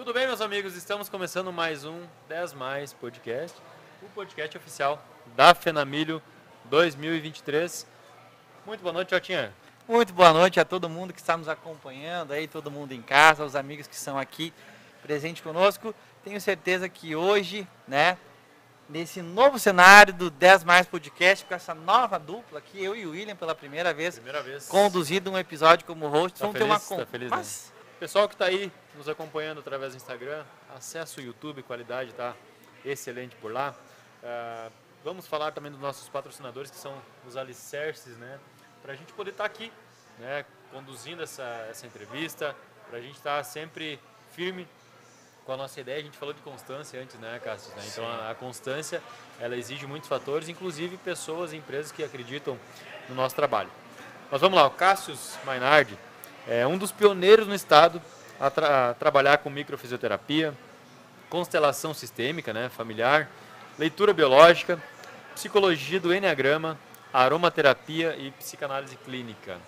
Tudo bem, meus amigos? Estamos começando mais um 10 Mais Podcast, o podcast oficial da Fenamilho 2023. Muito boa noite, Jotinha. Muito boa noite a todo mundo que está nos acompanhando aí, todo mundo em casa, os amigos que estão aqui presentes conosco. Tenho certeza que hoje, né, nesse novo cenário do 10 Mais Podcast, com essa nova dupla aqui, eu e o William pela primeira vez. Conduzido um episódio como host, vamos ter uma conversa. Pessoal que está aí nos acompanhando através do Instagram, acesso ao YouTube, qualidade tá excelente por lá. Vamos falar também dos nossos patrocinadores, que são os alicerces, né? Para a gente poder estar aqui, né, conduzindo essa entrevista, para a gente estar sempre firme com a nossa ideia. A gente falou de constância antes, né, Cássio? Né? Então a constância, ela exige muitos fatores, inclusive pessoas e empresas que acreditam no nosso trabalho. Mas vamos lá, o Cássio Mainardi é um dos pioneiros no estado a trabalhar com microfisioterapia, constelação sistêmica, né, familiar, leitura biológica, psicologia do Enneagrama, aromaterapia e psicanálise clínica.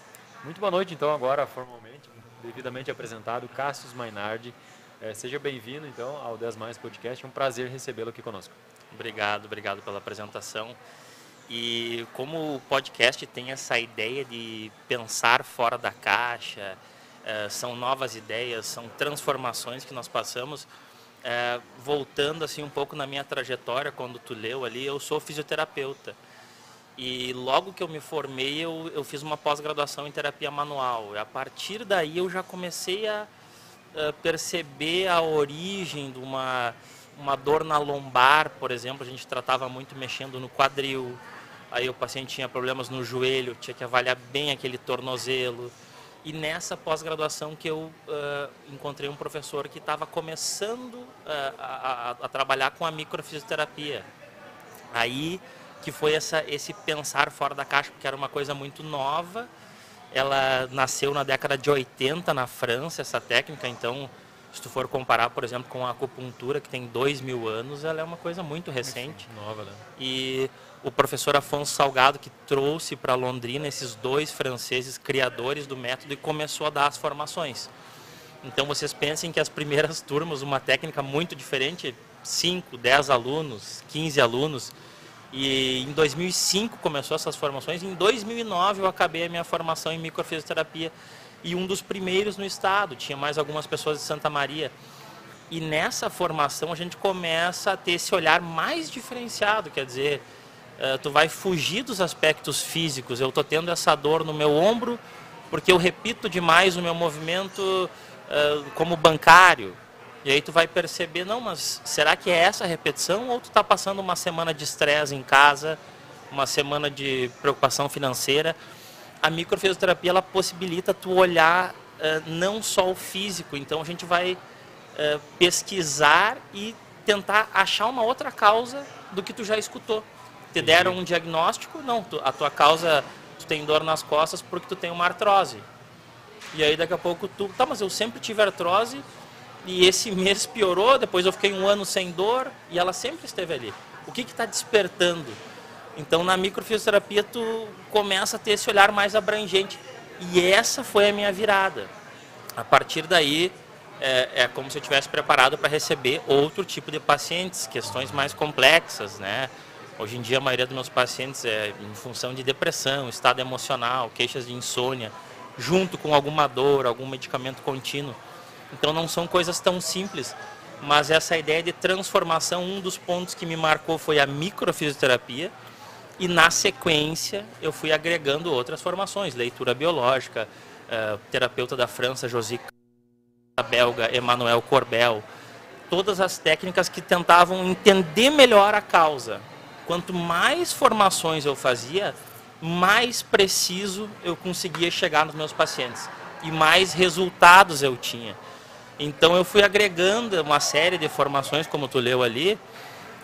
Muito boa noite, então, agora formalmente, devidamente apresentado, Cássio Mainardi. Seja bem-vindo, então, ao 10 Mais Podcast. É um prazer recebê-lo aqui conosco. Obrigado pela apresentação. E como o podcast tem essa ideia de pensar fora da caixa, são novas ideias, são transformações que nós passamos. Voltando assim um pouco na minha trajetória, quando tu leu ali, eu sou fisioterapeuta. E logo que eu me formei, eu fiz uma pós-graduação em terapia manual. E a partir daí eu já comecei a perceber a origem de uma dor na lombar, por exemplo. A gente tratava muito mexendo no quadril. Aí o paciente tinha problemas no joelho, tinha que avaliar bem aquele tornozelo. E nessa pós-graduação que eu encontrei um professor que estava começando a trabalhar com a microfisioterapia. Aí que foi esse pensar fora da caixa, porque era uma coisa muito nova. Ela nasceu na década de 80 na França, essa técnica. Então, se tu for comparar, por exemplo, com a acupuntura, que tem 2.000 anos, ela é uma coisa muito recente. Nova, né? E o professor Afonso Salgado, que trouxe para Londrina esses dois franceses criadores do método e começou a dar as formações. Então, vocês pensem que as primeiras turmas, uma técnica muito diferente, 5, 10 alunos, 15 alunos. E em 2005 começou essas formações. Em 2009 eu acabei a minha formação em microfisioterapia e um dos primeiros no estado. Tinha mais algumas pessoas de Santa Maria. E nessa formação a gente começa a ter esse olhar mais diferenciado. Quer dizer, tu vai fugir dos aspectos físicos. Eu estou tendo essa dor no meu ombro porque eu repito demais o meu movimento como bancário. E aí tu vai perceber, não, mas será que é essa a repetição ou tu está passando uma semana de estresse em casa, uma semana de preocupação financeira? A microfisioterapia, ela possibilita tu olhar não só o físico, então a gente vai pesquisar e tentar achar uma outra causa do que tu já escutou. Te deram um diagnóstico, não, a tua causa, tu tem dor nas costas porque tu tem uma artrose. E aí daqui a pouco tá, mas eu sempre tive artrose, e esse mês piorou, depois eu fiquei um ano sem dor e ela sempre esteve ali. O que está despertando? Então na microfisioterapia tu começa a ter esse olhar mais abrangente. E essa foi a minha virada. A partir daí é como se eu tivesse preparado para receber outro tipo de pacientes, questões mais complexas, né? Hoje em dia a maioria dos meus pacientes é em função de depressão, estado emocional, queixas de insônia, junto com alguma dor, algum medicamento contínuo. Então não são coisas tão simples, mas essa ideia de transformação, um dos pontos que me marcou foi a microfisioterapia e na sequência eu fui agregando outras formações, leitura biológica, terapeuta da França, José, belga, Emmanuel Corbel, todas as técnicas que tentavam entender melhor a causa. Quanto mais formações eu fazia, mais preciso eu conseguia chegar nos meus pacientes e mais resultados eu tinha. Então eu fui agregando uma série de formações, como tu leu ali,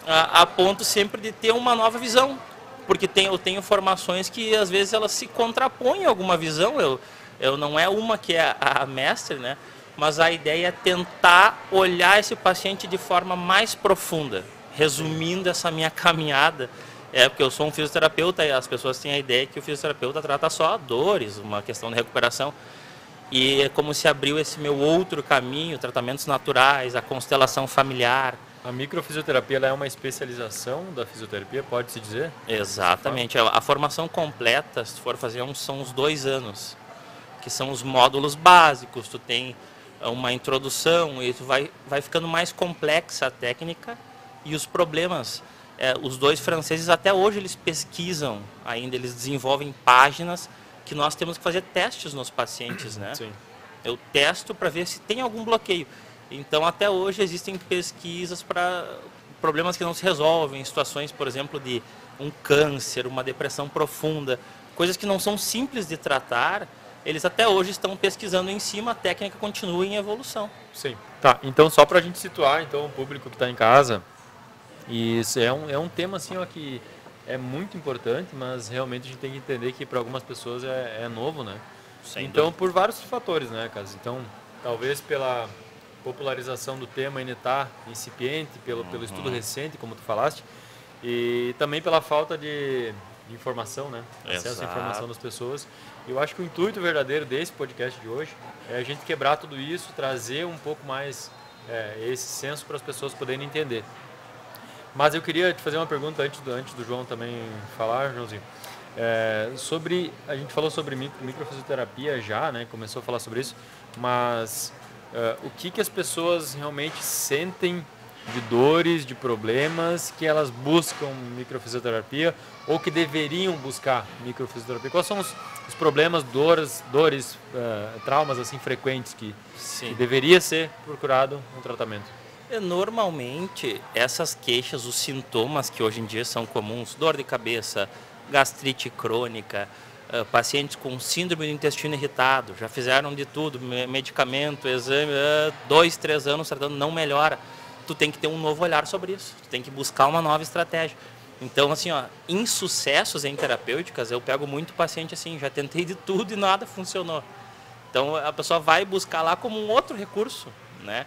a ponto sempre de ter uma nova visão. Porque eu tenho formações que às vezes elas se contrapõem a alguma visão. Eu não é uma que é a mestre, né? Mas a ideia é tentar olhar esse paciente de forma mais profunda. Resumindo essa minha caminhada, porque eu sou um fisioterapeuta e as pessoas têm a ideia que o fisioterapeuta trata só dores, uma questão de recuperação. E é como se abriu esse meu outro caminho, tratamentos naturais, a constelação familiar. A microfisioterapia ela é uma especialização da fisioterapia, pode-se dizer? Exatamente. A formação completa, se for fazer, são os 2 anos, que são os módulos básicos. Tu tem uma introdução e tu vai ficando mais complexa a técnica e os problemas. Os 2 franceses até hoje eles pesquisam ainda, eles desenvolvem páginas que nós temos que fazer testes nos pacientes, né? Sim. Eu testo para ver se tem algum bloqueio. Então, até hoje existem pesquisas para problemas que não se resolvem, situações, por exemplo, de um câncer, uma depressão profunda, coisas que não são simples de tratar, eles até hoje estão pesquisando em cima, a técnica continua em evolução. Sim. Tá, então só para a gente situar então, o público que está em casa, isso é um tema assim, ó, que é muito importante, mas realmente a gente tem que entender que para algumas pessoas é novo, né? Sem então, dúvida. por vários fatores, né, Cas? Então, talvez pela popularização do tema ainda está incipiente, pelo estudo recente, como tu falaste, e também pela falta de informação, né? Acesso à Exato. informação das pessoas. Eu acho que o intuito verdadeiro desse podcast de hoje é a gente quebrar tudo isso, trazer um pouco mais esse senso para as pessoas poderem entender. Mas eu queria te fazer uma pergunta antes do João também falar, Joãozinho. A gente falou sobre microfisioterapia já, né? Começou a falar sobre isso, mas o que as pessoas realmente sentem de dores, de problemas que elas buscam microfisioterapia ou que deveriam buscar microfisioterapia? Quais são os problemas, dores, traumas assim frequentes que deveria ser procurado um tratamento? Normalmente, essas queixas, os sintomas que hoje em dia são comuns, dor de cabeça, gastrite crônica, pacientes com síndrome do intestino irritado, já fizeram de tudo, medicamento, exame, 2, 3 anos tratando, não melhora. Tu tem que ter um novo olhar sobre isso, tu tem que buscar uma nova estratégia. Então, assim, ó, insucessos em terapêuticas, eu pego muito paciente assim, já tentei de tudo e nada funcionou. Então, a pessoa vai buscar lá como um outro recurso, né?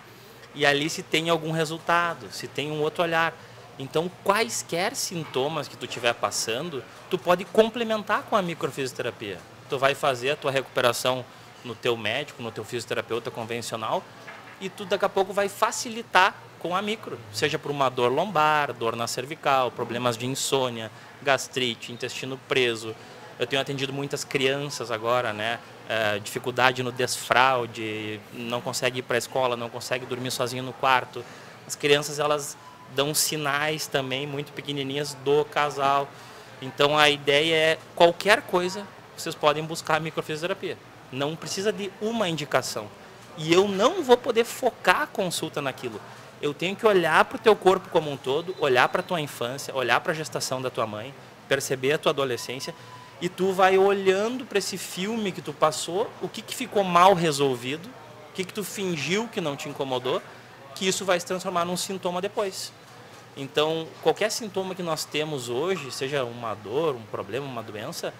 E ali se tem algum resultado, se tem um outro olhar. Então, quaisquer sintomas que tu estiver passando, tu pode complementar com a microfisioterapia. Tu vai fazer a tua recuperação no teu médico, no teu fisioterapeuta convencional, e tu daqui a pouco vai facilitar com a micro, seja por uma dor lombar, dor na cervical, problemas de insônia, gastrite, intestino preso. Eu tenho atendido muitas crianças agora, né? Dificuldade no desfraude, não consegue ir para a escola, não consegue dormir sozinho no quarto. As crianças, elas dão sinais também muito pequenininhas do casal. Então, a ideia é, qualquer coisa, vocês podem buscar a microfisioterapia. Não precisa de uma indicação. E eu não vou poder focar a consulta naquilo. Eu tenho que olhar para o teu corpo como um todo, olhar para a tua infância, olhar para a gestação da tua mãe, perceber a tua adolescência, e tu vai olhando para esse filme que tu passou, o que ficou mal resolvido, o que tu fingiu que não te incomodou, que isso vai se transformar num sintoma depois. Então, qualquer sintoma que nós temos hoje, seja uma dor, um problema, uma doença,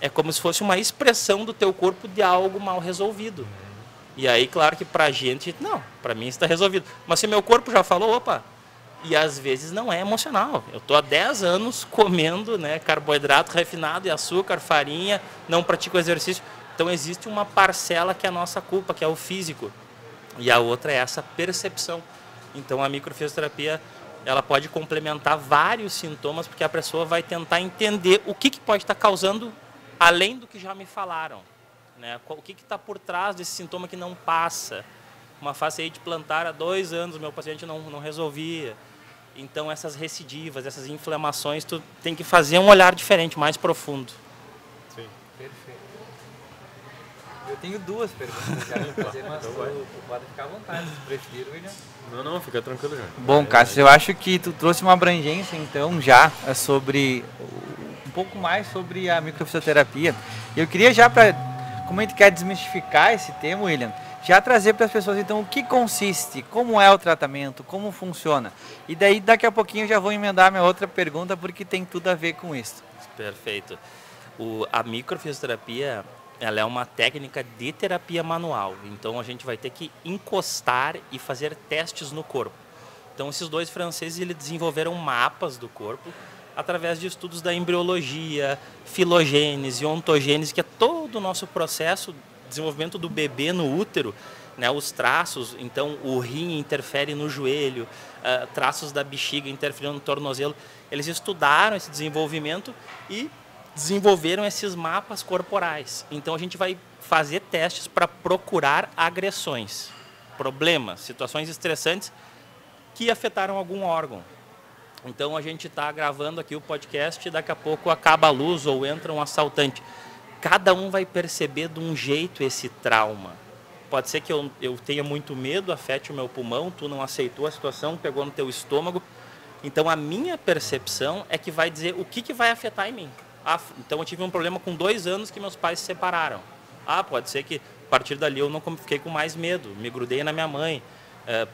é como se fosse uma expressão do teu corpo de algo mal resolvido. E aí, claro que pra gente, não, pra mim está resolvido. Mas se meu corpo já falou, opa, e às vezes não é emocional. Eu estou há 10 anos comendo, né, carboidrato refinado e açúcar, farinha, não pratico exercício. Então existe uma parcela que é a nossa culpa, que é o físico. E a outra é essa percepção. Então a microfisioterapia, ela pode complementar vários sintomas, porque a pessoa vai tentar entender o que pode estar causando, além do que já me falaram. Né? O que está por trás desse sintoma que não passa? Uma fasciite plantar há 2 anos, o meu paciente não resolvia. Então, essas recidivas, essas inflamações, tu tem que fazer um olhar diferente, mais profundo. Sim. Perfeito. Eu tenho 2 perguntas já para fazer, mas tu pode ficar à vontade, se preferir, William. Não, fica tranquilo já. Bom, Cássio, eu acho que tu trouxe uma abrangência, então, já sobre um pouco mais sobre a microfisioterapia. Eu queria já, como a gente quer desmistificar esse tema, William, já trazer para as pessoas, então, o que consiste, como é o tratamento, como funciona. E daí, daqui a pouquinho, eu já vou emendar minha outra pergunta, porque tem tudo a ver com isso. Perfeito. A microfisioterapia, ela é uma técnica de terapia manual. Então, a gente vai ter que encostar e fazer testes no corpo. Então, esses 2 franceses, eles desenvolveram mapas do corpo através de estudos da embriologia, filogênese, ontogênese, que é todo o nosso processo desenvolvimento do bebê no útero, né, os traços, então o rim interfere no joelho, traços da bexiga interferindo no tornozelo. Eles estudaram esse desenvolvimento e desenvolveram esses mapas corporais. Então a gente vai fazer testes para procurar agressões, problemas, situações estressantes que afetaram algum órgão. Então a gente está gravando aqui o podcast e daqui a pouco acaba a luz ou entra um assaltante. Cada um vai perceber de um jeito esse trauma. Pode ser que eu tenha muito medo, afete o meu pulmão, tu não aceitou a situação, pegou no teu estômago. Então a minha percepção é que vai dizer o que vai afetar em mim. Então eu tive um problema com 2 anos que meus pais se separaram. Pode ser que a partir dali eu não fiquei com mais medo, me grudei na minha mãe,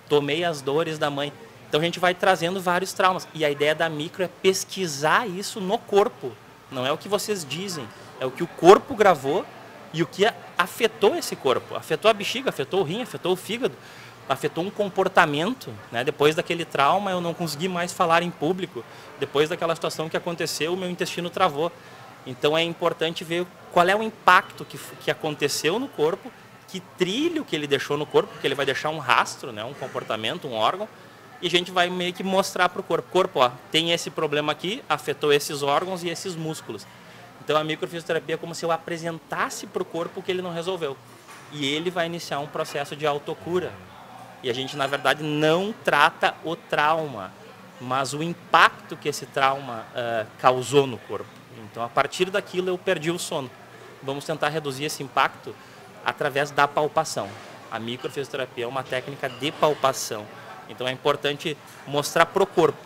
tomei as dores da mãe. Então a gente vai trazendo vários traumas. E a ideia da micro é pesquisar isso no corpo. Não é o que vocês dizem, é o que o corpo gravou e o que afetou esse corpo. Afetou a bexiga, afetou o rim, afetou o fígado, afetou um comportamento. Né? Depois daquele trauma eu não consegui mais falar em público. Depois daquela situação que aconteceu, o meu intestino travou. Então é importante ver qual é o impacto que aconteceu no corpo, que trilho que ele deixou no corpo, porque ele vai deixar um rastro, né? Um comportamento, um órgão, e a gente vai meio que mostrar para o corpo. Corpo, tem esse problema aqui, afetou esses órgãos e esses músculos. Então a microfisioterapia é como se eu apresentasse para o corpo o que ele não resolveu. E ele vai iniciar um processo de autocura. E a gente, na verdade, não trata o trauma, mas o impacto que esse trauma causou no corpo. Então, a partir daquilo, eu perdi o sono. Vamos tentar reduzir esse impacto através da palpação. A microfisioterapia é uma técnica de palpação. Então, é importante mostrar para o corpo.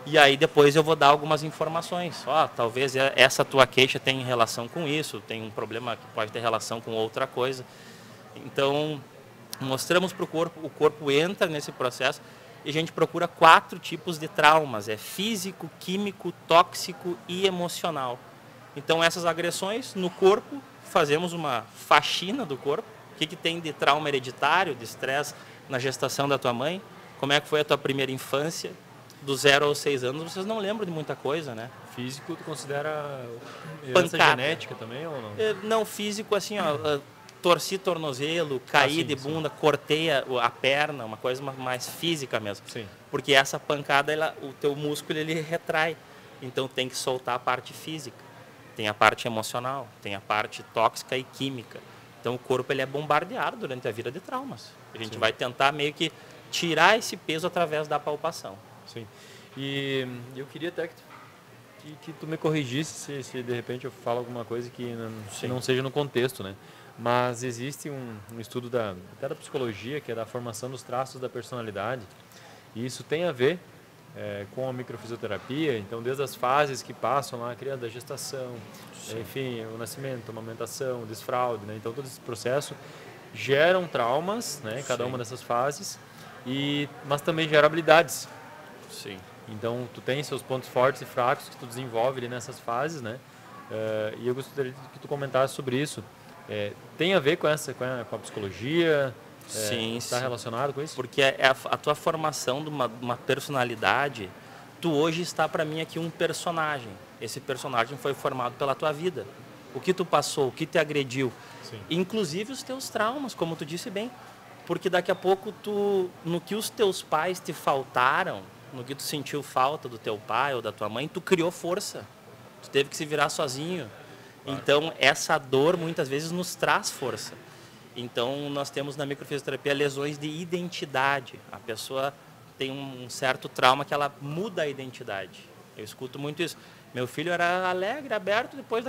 E aí, depois, eu vou dar algumas informações. Talvez essa tua queixa tenha relação com isso, tem um problema que pode ter relação com outra coisa. Então, mostramos para o corpo entra nesse processo e a gente procura 4 tipos de traumas. É físico, químico, tóxico e emocional. Então, essas agressões no corpo, fazemos uma faxina do corpo. O que tem de trauma hereditário, de estresse na gestação da tua mãe? Como é que foi a tua primeira infância? Do 0 aos 6 anos, vocês não lembram de muita coisa, né? Físico, tu considera herança genética também ou não? Não, físico, assim, torci tornozelo, caí de bunda, sim. Cortei a perna, uma coisa mais física mesmo. Sim. Porque essa pancada, o teu músculo, ele retrai. Então tem que soltar a parte física. Tem a parte emocional, tem a parte tóxica e química. Então o corpo ele é bombardeado durante a vida de traumas. A gente vai tentar meio que tirar esse peso através da palpação. Sim. E eu queria até que tu me corrigisse se de repente eu falo alguma coisa que não seja no contexto, né? Mas existe um estudo até da psicologia, que é da formação dos traços da personalidade, e isso tem a ver com a microfisioterapia. Então, desde as fases que passam lá, criando a gestação, enfim, o nascimento, a amamentação, o desfraude, né? Então, todo esse processo geram traumas, né? Cada uma dessas fases, mas também gera habilidades. Sim. Então, tu tem seus pontos fortes e fracos que tu desenvolve ali nessas fases, né? E eu gostaria que tu comentasse sobre isso. Tem a ver com a psicologia? Sim, está relacionado com isso? Porque a tua formação de uma personalidade, tu hoje está para mim aqui um personagem. Esse personagem foi formado pela tua vida. O que tu passou, o que te agrediu. Sim. Inclusive os teus traumas, como tu disse bem. Porque daqui a pouco, no que os teus pais te faltaram, no que tu sentiu falta do teu pai ou da tua mãe, tu criou força. Tu teve que se virar sozinho. Claro. Então, essa dor muitas vezes nos traz força. Então, nós temos na microfisioterapia lesões de identidade. A pessoa tem um certo trauma que ela muda a identidade. Eu escuto muito isso. Meu filho era alegre, aberto, depois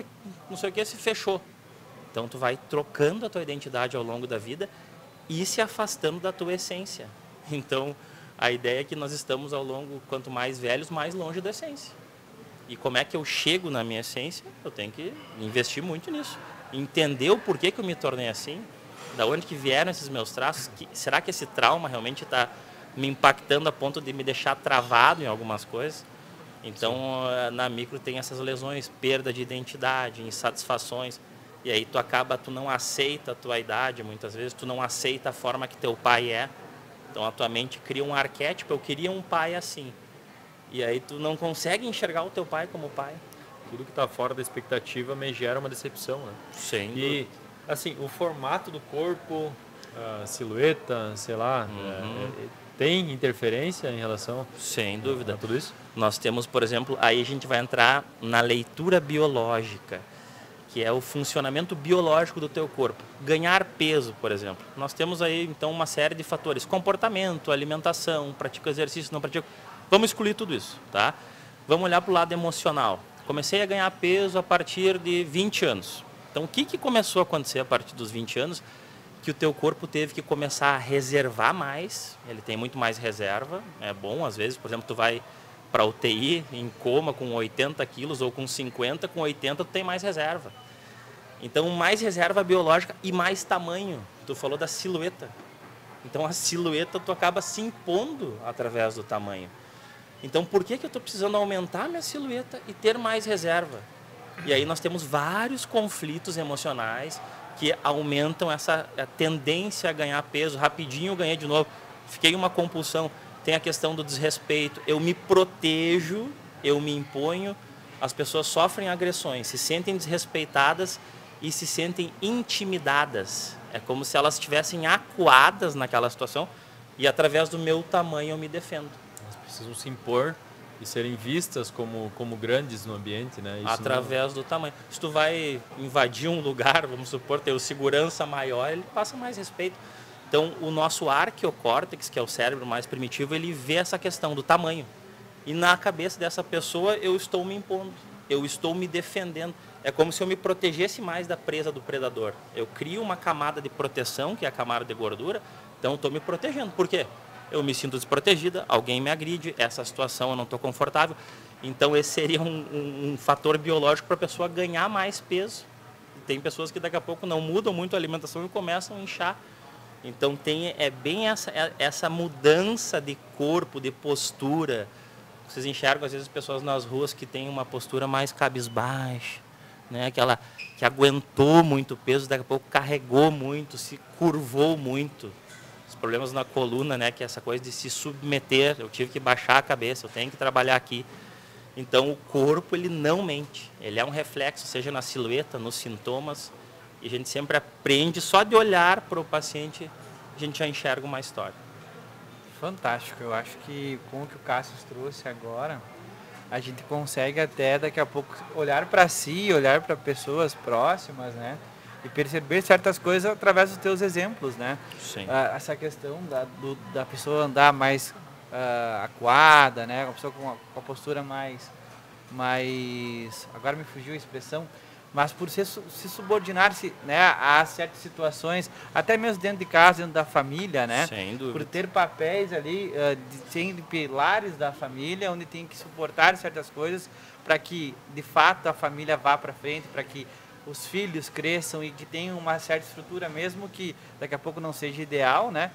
não sei o que, se fechou. Então, tu vai trocando a tua identidade ao longo da vida e se afastando da tua essência. Então, a ideia é que nós estamos ao longo, quanto mais velhos, mais longe da essência. E como é que eu chego na minha essência? Eu tenho que investir muito nisso. Entender o porquê que eu me tornei assim, da onde que vieram esses meus traços, será que esse trauma realmente está me impactando a ponto de me deixar travado em algumas coisas? Então, na micro tem essas lesões, perda de identidade, insatisfações, e aí tu não aceita a tua idade, muitas vezes, tu não aceita a forma que teu pai é. Então, a tua mente cria um arquétipo, eu queria um pai assim. E aí tu não consegue enxergar o teu pai como pai. Tudo que está fora da expectativa me gera uma decepção, né? Sim. E Assim, o formato do corpo, a silhueta, sei lá, tem interferência em relação Sem dúvida. a tudo isso? Nós temos, por exemplo, aí a gente vai entrar na leitura biológica, que é o funcionamento biológico do teu corpo. Ganhar peso, por exemplo. Nós temos aí, então, uma série de fatores. Comportamento, alimentação, pratica exercício, não pratica. Vamos excluir tudo isso, tá? Vamos olhar para o lado emocional. Comecei a ganhar peso a partir de 20 anos. Então, o que começou a acontecer a partir dos 20 anos? Que o teu corpo teve que começar a reservar mais. Ele tem muito mais reserva. É bom, às vezes, por exemplo, tu vai para UTI em coma com 80 quilos ou com 50, com 80 tu tem mais reserva. Então, mais reserva biológica e mais tamanho. Tu falou da silhueta. Então, a silhueta tu acaba se impondo através do tamanho. Então, por que eu estou precisando aumentar minha silhueta e ter mais reserva? E aí nós temos vários conflitos emocionais que aumentam essa tendência a ganhar peso. Rapidinho eu ganhei de novo. Fiquei uma compulsão. Tem a questão do desrespeito. Eu me protejo, eu me imponho. As pessoas sofrem agressões, se sentem desrespeitadas e se sentem intimidadas. É como se elas estivessem acuadas naquela situação e através do meu tamanho eu me defendo. Elas precisam se impor e serem vistas como grandes no ambiente, né? Isso através do tamanho. Se tu vai invadir um lugar, vamos supor, ter o segurança maior, ele passa mais respeito. Então, o nosso arqueocórtex, que é o cérebro mais primitivo, ele vê essa questão do tamanho. E na cabeça dessa pessoa, eu estou me impondo, eu estou me defendendo. É como se eu me protegesse mais da presa do predador. Eu crio uma camada de proteção, que é a camada de gordura, então eu estou me protegendo. Por quê? Eu me sinto desprotegida, alguém me agride, essa situação eu não estou confortável. Então, esse seria um fator biológico para a pessoa ganhar mais peso. Tem pessoas que daqui a pouco não mudam muito a alimentação e começam a inchar. Então, tem bem essa mudança de corpo, de postura. Vocês enxergam, às vezes, pessoas nas ruas que têm uma postura mais cabisbaixa, né? Aquela que aguentou muito peso, daqui a pouco carregou muito, se curvou muito. Os problemas na coluna, né? Que é essa coisa de se submeter. Eu tive que baixar a cabeça, eu tenho que trabalhar aqui. Então, o corpo, ele não mente. Ele é um reflexo, seja na silhueta, nos sintomas. E a gente sempre aprende, só de olhar para o paciente, a gente já enxerga uma história. Fantástico. Eu acho que com o que o Cássio trouxe agora, a gente consegue até daqui a pouco olhar para si, olhar para pessoas próximas, né? E perceber certas coisas através dos teus exemplos, né? Sim. Essa questão da pessoa andar mais acuada, né? Uma pessoa com a postura mais... Agora me fugiu a expressão, mas por se subordinar-se, né, a certas situações, até mesmo dentro de casa, dentro da família, né? Sem dúvida. Por ter papéis ali, sendo pilares da família, onde tem que suportar certas coisas para que, de fato, a família vá para frente, para que os filhos cresçam e que tenham uma certa estrutura, mesmo que daqui a pouco não seja ideal, né?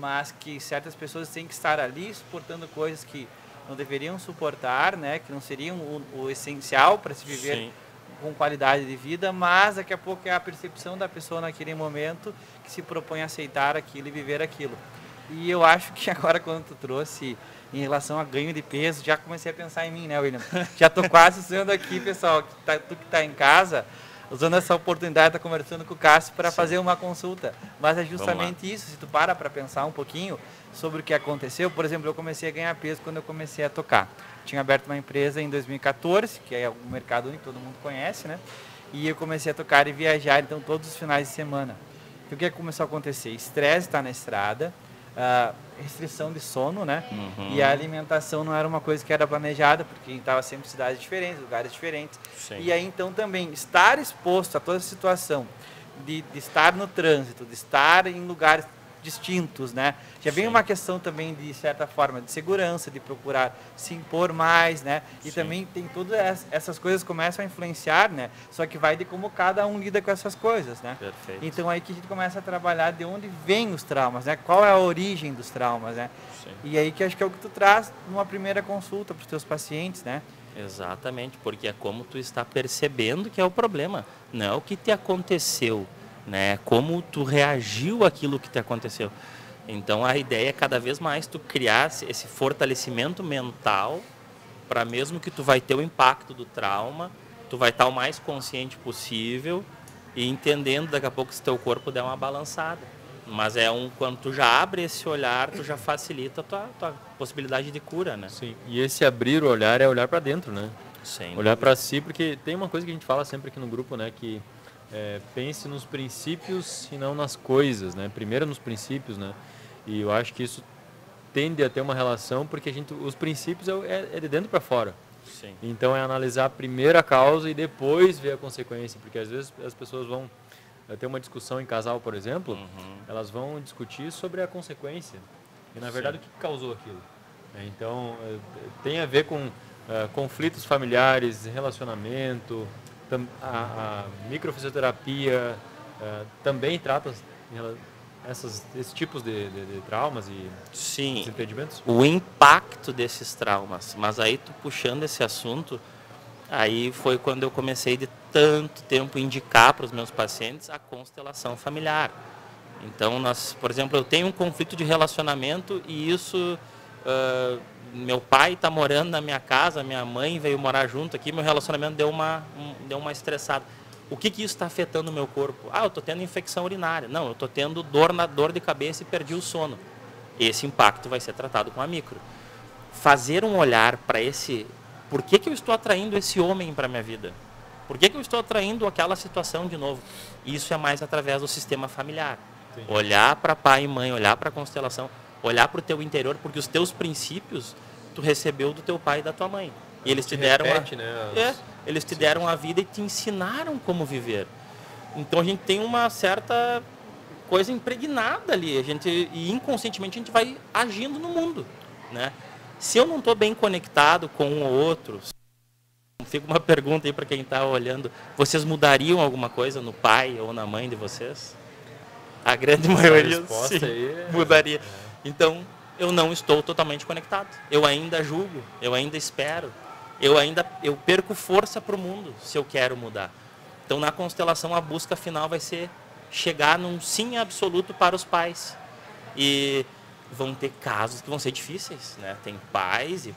Mas que certas pessoas têm que estar ali suportando coisas que não deveriam suportar, né? Que não seriam o essencial para se viver. Sim. Com qualidade de vida, mas daqui a pouco é a percepção da pessoa naquele momento que se propõe a aceitar aquilo e viver aquilo. E eu acho que agora, quando tu trouxe em relação a ganho de peso, já comecei a pensar em mim, né, William? Já estou quase usando aqui, pessoal, tu que está em casa, usando essa oportunidade de estar conversando com o Cássio para fazer uma consulta. Mas é justamente isso, se tu para pensar um pouquinho sobre o que aconteceu. Por exemplo, eu comecei a ganhar peso quando eu comecei a tocar. Tinha aberto uma empresa em 2014, que é um mercado único, todo mundo conhece, né? E eu comecei a tocar e viajar, então, todos os finais de semana. Então, o que começou a acontecer? Estresse está na estrada, restrição de sono, né? Uhum. E a alimentação não era uma coisa que era planejada, porque estava sempre em cidades diferentes, lugares diferentes. Sim. E aí, então, também, estar exposto a toda a situação de estar no trânsito, de estar em lugares distintos, né? Já vem uma questão também de certa forma de segurança, de procurar se impor mais, né? E também tem todas essas coisas começam a influenciar, né? Só que vai de como cada um lida com essas coisas, né? Perfeito. Então aí que a gente começa a trabalhar de onde vêm os traumas, né? Qual é a origem dos traumas, né? Sim. E aí que acho que é o que tu traz numa primeira consulta para os teus pacientes, né? Exatamente, porque é como tu está percebendo que é o problema, não é o que te aconteceu, né? Como tu reagiu àquilo que te aconteceu. Então a ideia é cada vez mais tu criar esse fortalecimento mental para mesmo que tu vai ter o impacto do trauma, tu vai estar o mais consciente possível e entendendo daqui a pouco se teu corpo der uma balançada. Mas quando tu já abre esse olhar, tu já facilita a tua possibilidade de cura, né? Sim, e esse abrir o olhar é olhar para dentro, né? Sem Olhar dúvida. para si, porque tem uma coisa que a gente fala sempre aqui no grupo, né? Que pense nos princípios e não nas coisas, né? Primeiro nos princípios, né? E eu acho que isso tende a ter uma relação, porque os princípios é de dentro para fora. Sim. Então é analisar primeiro a causa e depois ver a consequência, porque às vezes as pessoas vão ter uma discussão em casal, por exemplo, elas vão discutir sobre a consequência e na verdade o que causou aquilo. Então tem a ver com conflitos familiares, relacionamento, a microfisioterapia também trata esses tipos de traumas e Sim, desentendimentos? o impacto desses traumas. Mas aí, tu puxando esse assunto, aí foi quando eu comecei de tanto tempo indicar para os meus pacientes a constelação familiar. Então, por exemplo, eu tenho um conflito de relacionamento e isso, meu pai está morando na minha casa, minha mãe veio morar junto aqui, meu relacionamento deu uma estressada. O que isso está afetando o meu corpo? Eu estou tendo infecção urinária. Não, eu estou tendo dor de cabeça e perdi o sono. Esse impacto vai ser tratado com a micro. Fazer um olhar para por que eu estou atraindo esse homem para a minha vida? Por que eu estou atraindo aquela situação de novo? Isso é mais através do sistema familiar. Sim. Olhar para pai e mãe, olhar para a constelação, olhar para o teu interior, porque os teus princípios tu recebeu do teu pai e da tua mãe. E eles te deram eles te deram a vida e te ensinaram como viver. Então a gente tem uma certa coisa impregnada ali, e inconscientemente a gente vai agindo no mundo, né? Se eu não estou bem conectado com um ou outro, fica uma pergunta aí para quem está olhando, vocês mudariam alguma coisa no pai ou na mãe de vocês? A grande maioria sim, mudaria. Então eu não estou totalmente conectado. Eu ainda julgo, eu ainda espero. Eu perco força para o mundo se eu quero mudar. Então, na constelação, a busca final vai ser chegar num sim absoluto para os pais. E vão ter casos que vão ser difíceis, né? Tem pais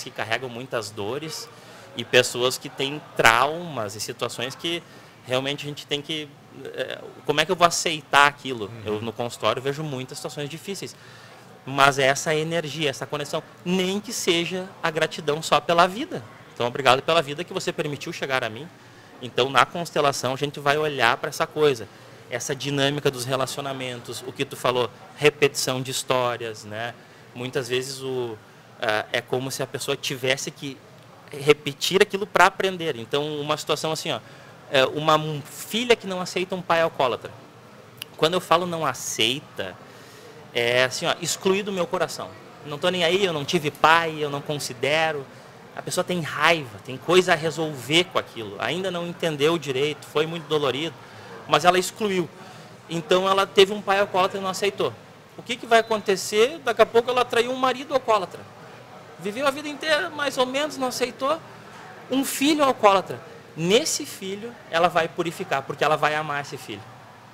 que carregam muitas dores e pessoas que têm traumas e situações que realmente a gente tem que... Como é que eu vou aceitar aquilo? Eu, no consultório, vejo muitas situações difíceis. Mas essa energia, essa conexão, nem que seja a gratidão só pela vida. Então, obrigado pela vida que você permitiu chegar a mim. Então, na constelação, a gente vai olhar para essa coisa, essa dinâmica dos relacionamentos, o que tu falou, repetição de histórias, né? Muitas vezes é como se a pessoa tivesse que repetir aquilo para aprender. Então, uma situação assim, uma filha que não aceita um pai alcoólatra. Quando eu falo não aceita, é assim, excluir do meu coração. Não estou nem aí, eu não tive pai, eu não considero. A pessoa tem raiva, tem coisa a resolver com aquilo. Ainda não entendeu direito, foi muito dolorido, mas ela excluiu. Então ela teve um pai alcoólatra e não aceitou. O que vai acontecer? Daqui a pouco ela traiu um marido alcoólatra. Viveu a vida inteira, mais ou menos, não aceitou. Um filho alcoólatra. Nesse filho, ela vai purificar, porque ela vai amar esse filho.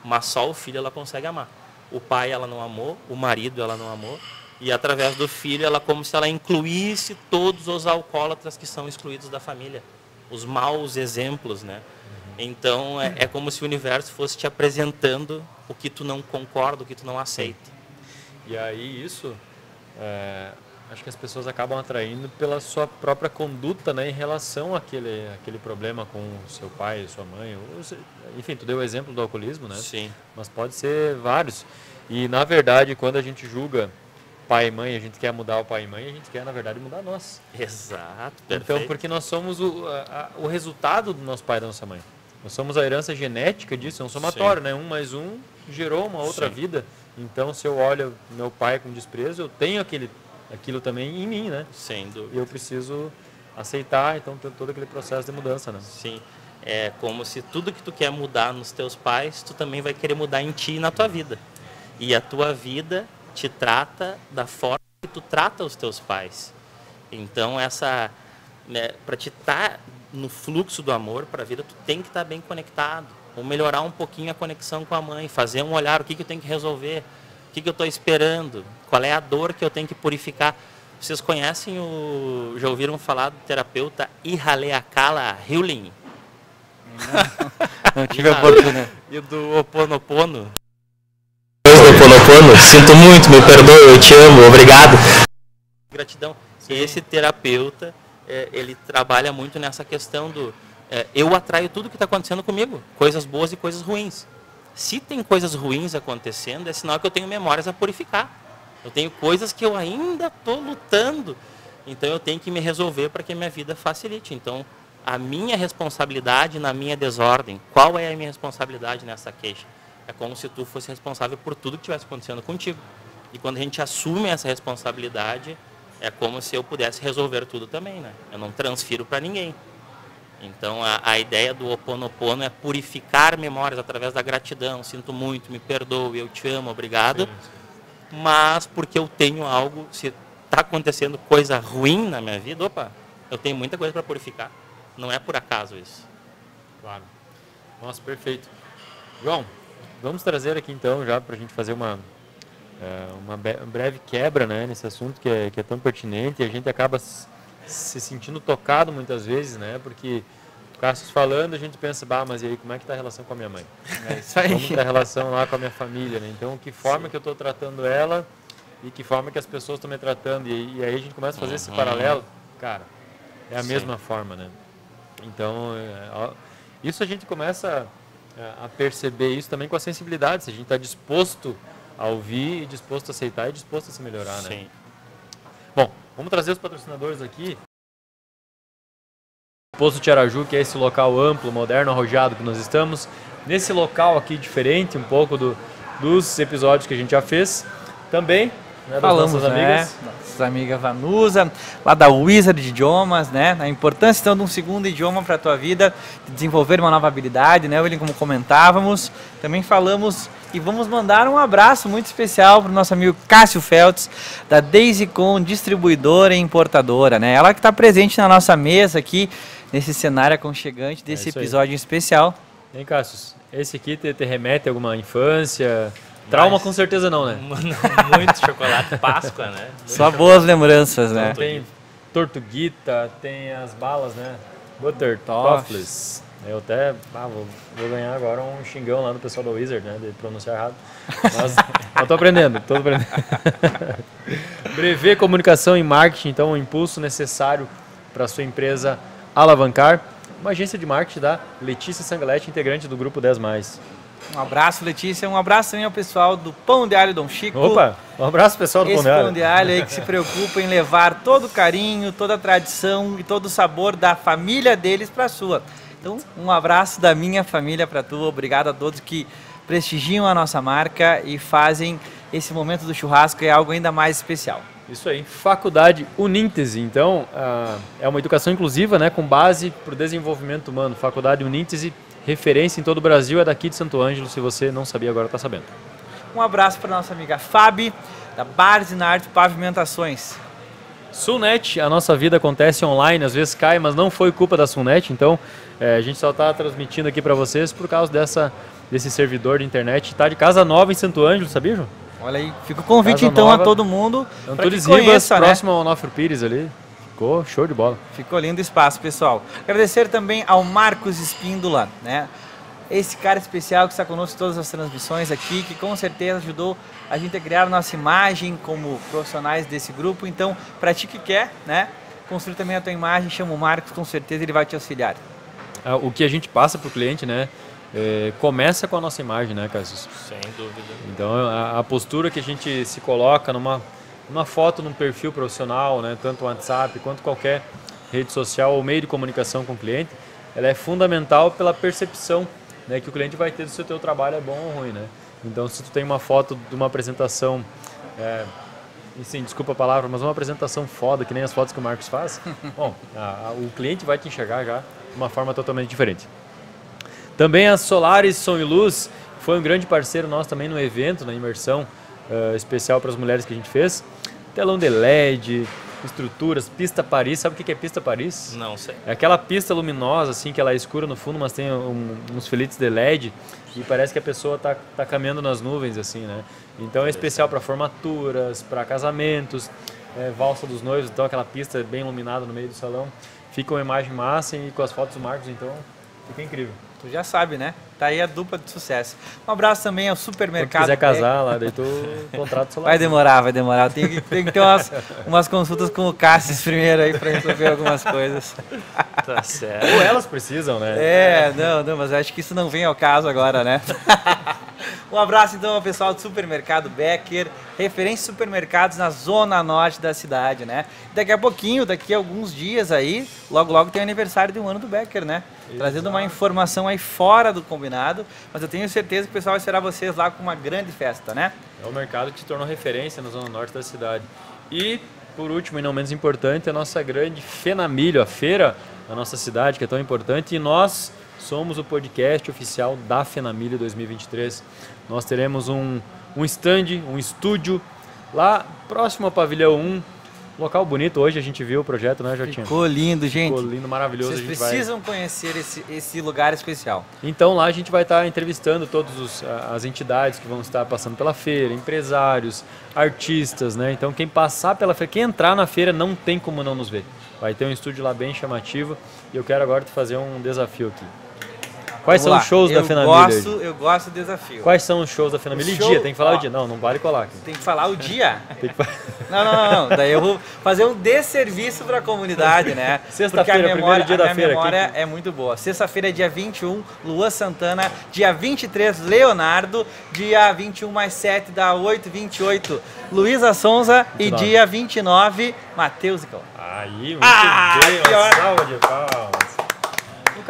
Mas só o filho ela consegue amar. O pai ela não amou, o marido ela não amou. E através do filho, ela como se ela incluísse todos os alcoólatras que são excluídos da família. Os maus exemplos, né? Então, é como se o universo fosse te apresentando o que tu não concorda, o que tu não aceita. E aí isso, acho que as pessoas acabam atraindo pela sua própria conduta, né, em relação àquele problema com o seu pai, sua mãe. Enfim, tu deu o exemplo do alcoolismo, né? Sim. Mas pode ser vários. E, na verdade, quando a gente julga pai e mãe, a gente quer mudar o pai e mãe, a gente quer, na verdade, mudar nós. Exato, perfeito. Então, porque nós somos o resultado do nosso pai e da nossa mãe. Nós somos a herança genética disso, é um somatório, né? 1 mais 1 gerou uma outra vida. Então, se eu olho meu pai com desprezo, eu tenho aquilo também em mim, né? Sem dúvida. E eu preciso aceitar, então, todo aquele processo de mudança, né? Sim. É como se tudo que tu quer mudar nos teus pais, tu também vai querer mudar em ti e na tua vida. E a tua vida te trata da forma que tu trata os teus pais. Então, para te estar no fluxo do amor para a vida, tu tem que estar bem conectado. Ou melhorar um pouquinho a conexão com a mãe, fazer um olhar, o que eu tenho que resolver, o que eu estou esperando, qual é a dor que eu tenho que purificar. Vocês conhecem já ouviram falar do terapeuta Ihale Akala Hyuling? Não tive a oportunidade. E do Oponopono. Sinto muito, me perdoe, eu te amo, obrigado. Gratidão. Sim. Esse terapeuta, ele trabalha muito nessa questão do... eu atraio tudo que está acontecendo comigo, coisas boas e coisas ruins. Se tem coisas ruins acontecendo, é sinal que eu tenho memórias a purificar. Eu tenho coisas que eu ainda estou lutando. Então eu tenho que me resolver para que a minha vida facilite. Então, a minha responsabilidade na minha desordem, qual é a minha responsabilidade nessa queixa? É como se tu fosse responsável por tudo que estivesse acontecendo contigo. E quando a gente assume essa responsabilidade, é como se eu pudesse resolver tudo também, né? Eu não transfiro para ninguém. Então, a ideia do Oponopono é purificar memórias através da gratidão. Sinto muito, me perdoe, eu te amo, obrigado. Mas porque eu tenho algo, se está acontecendo coisa ruim na minha vida, opa, eu tenho muita coisa para purificar. Não é por acaso isso. Claro. Nossa, perfeito. João, vamos trazer aqui então, já para a gente fazer uma breve quebra, né, nesse assunto que é tão pertinente, e a gente acaba se sentindo tocado muitas vezes, né, porque o Cássio falando, a gente pensa, mas e aí, como é que está a relação com a minha mãe? É isso aí. Como está a relação lá com a minha família, né? Então, que forma que eu estou tratando ela e que forma que as pessoas estão me tratando, e aí a gente começa a fazer esse paralelo, cara, é a mesma forma, né? Então, isso a gente começa a perceber isso também com a sensibilidade, se a gente está disposto a ouvir, disposto a aceitar e disposto a se melhorar, né? Sim. Bom, vamos trazer os patrocinadores aqui. Posto Tiaraju, que é esse local amplo, moderno, arrojado que nós estamos. Nesse local aqui diferente um pouco dos episódios que a gente já fez. Também, né, das nossas amigas. Nossas amigas Vanusa, lá da Wizard de Idiomas, né? A importância então de um segundo idioma para a tua vida, de desenvolver uma nova habilidade, né, William, como comentávamos. Também falamos e vamos mandar um abraço muito especial para o nosso amigo Cássio Feltz, da Daisicon Distribuidora e Importadora, né? Ela que está presente na nossa mesa aqui, nesse cenário aconchegante desse episódio especial. Hein, Cássio? Esse aqui te remete a alguma infância? Trauma com certeza não, né? Muito chocolate, Páscoa, né? Só boas lembranças, né? Tem Tortuguita, tem as balas, né? Butter Toffles. Eu até vou ganhar agora um xingão lá do pessoal da Wizard, né? De pronunciar errado. Mas eu tô aprendendo. Brevet Comunicação e Marketing, então o impulso necessário para a sua empresa alavancar. Uma agência de marketing da Letícia Sangaletti, integrante do Grupo 10+. Um abraço, Letícia. Um abraço também ao pessoal do Pão de Alho Dom Chico. Opa, um abraço pessoal do Pão de Alho. Esse Pão de Alho aí que se preocupa em levar todo o carinho, toda a tradição e todo o sabor da família deles para a sua. Então, um abraço da minha família para tu. Obrigado a todos que prestigiam a nossa marca e fazem esse momento do churrasco é algo ainda mais especial. Isso aí. Faculdade Uníntese, então, é uma educação inclusiva, né, com base para o desenvolvimento humano. Faculdade Uníntese, referência em todo o Brasil, é daqui de Santo Ângelo, se você não sabia, agora está sabendo. Um abraço para nossa amiga Fabi, da Barzinarte Pavimentações. Sulnet, a nossa vida acontece online, às vezes cai, mas não foi culpa da Sulnet, então a gente só está transmitindo aqui para vocês por causa desse servidor de internet. Está de casa nova em Santo Ângelo, sabia, João? Olha aí, fica o convite casa então nova, a todo mundo. Antunes Ribas, próximo ao Onofre Pires ali. Ficou show de bola. Ficou lindo o espaço, pessoal. Agradecer também ao Marcos Espíndola, né? Esse cara especial que está conosco em todas as transmissões aqui, que com certeza ajudou a gente a criar nossa imagem como profissionais desse grupo. Então, para ti que quer, né, construir também a tua imagem, chama o Marcos, com certeza ele vai te auxiliar. O que a gente passa para o cliente, né, começa com a nossa imagem, né, Cássio? Sem dúvida. Então, a postura que a gente se coloca numa foto, num perfil profissional, né, tanto o WhatsApp quanto qualquer rede social ou meio de comunicação com o cliente, ela é fundamental pela percepção, né, que o cliente vai ter do se o teu trabalho é bom ou ruim, né? Então, se tu tem uma foto de uma apresentação, sim, desculpa a palavra, mas uma apresentação foda, que nem as fotos que o Marcos faz, bom, o cliente vai te enxergar já de uma forma totalmente diferente. Também a Solaris Som e Luz foi um grande parceiro nosso também no evento, na imersão especial para as mulheres que a gente fez. Telão de LED, estruturas, pista Paris. Sabe o que é pista Paris? Não sei. É aquela pista luminosa, assim, que ela é escura no fundo, mas tem uns filetes de LED e parece que a pessoa tá caminhando nas nuvens, assim, né? Então é especial para formaturas, para casamentos, valsa dos noivos, então aquela pista bem iluminada no meio do salão. Fica uma imagem massa e com as fotos do Marcos, então Fica incrível. Tu já sabe, né? Tá aí a dupla de sucesso. Um abraço também ao Supermercado. Se quiser casar lá, daí tu contrata o celular. Vai demorar. Tem que ter umas consultas com o Cassis primeiro aí pra resolver algumas coisas. Tá certo. Ou elas precisam, né? Não, mas acho que isso não vem ao caso agora, né? Um abraço então ao pessoal do Supermercado Becker, referência supermercados na zona norte da cidade, né? Daqui a pouquinho, daqui a alguns dias aí, logo tem aniversário de um ano do Becker, né? Trazendo uma informação aí fora do combinado, mas eu tenho certeza que o pessoal vai esperar vocês lá com uma grande festa, né? É um mercado que se tornou referência na zona norte da cidade. E, por último e não menos importante, a nossa grande Fenamilho, a feira da nossa cidade, que é tão importante, e nós somos o podcast oficial da Fenamilho 2023. Nós teremos um stand, um estúdio lá próximo ao Pavilhão 1. Local bonito, hoje a gente viu o projeto, né, Jotinho? Ficou lindo, gente. Ficou lindo, maravilhoso. Vocês precisam conhecer esse lugar especial. Então lá a gente vai estar entrevistando todas as entidades que vão estar passando pela feira, empresários, artistas, né? Então quem passar pela feira, quem entrar na feira não tem como não nos ver. Vai ter um estúdio lá bem chamativo e eu quero agora te fazer um desafio aqui. Quais são os shows da Fenamilho? Eu gosto do desafio. Quais são os shows da Fenamilho? E dia, tem que falar o dia. Não vale colar aqui. Tem que falar o dia? Não. Daí eu vou fazer um desserviço para a comunidade, né? Sexta-feira, primeiro dia da feira. A memória é muito boa. Sexta-feira é dia 21, Luan Santana. Dia 23, Leonardo. Dia 21 mais 7 dá 8, 28, Luísa Sonza. 29. E dia 29, Matheus e Cão. Aí, muito bem. Uma salva de palmas.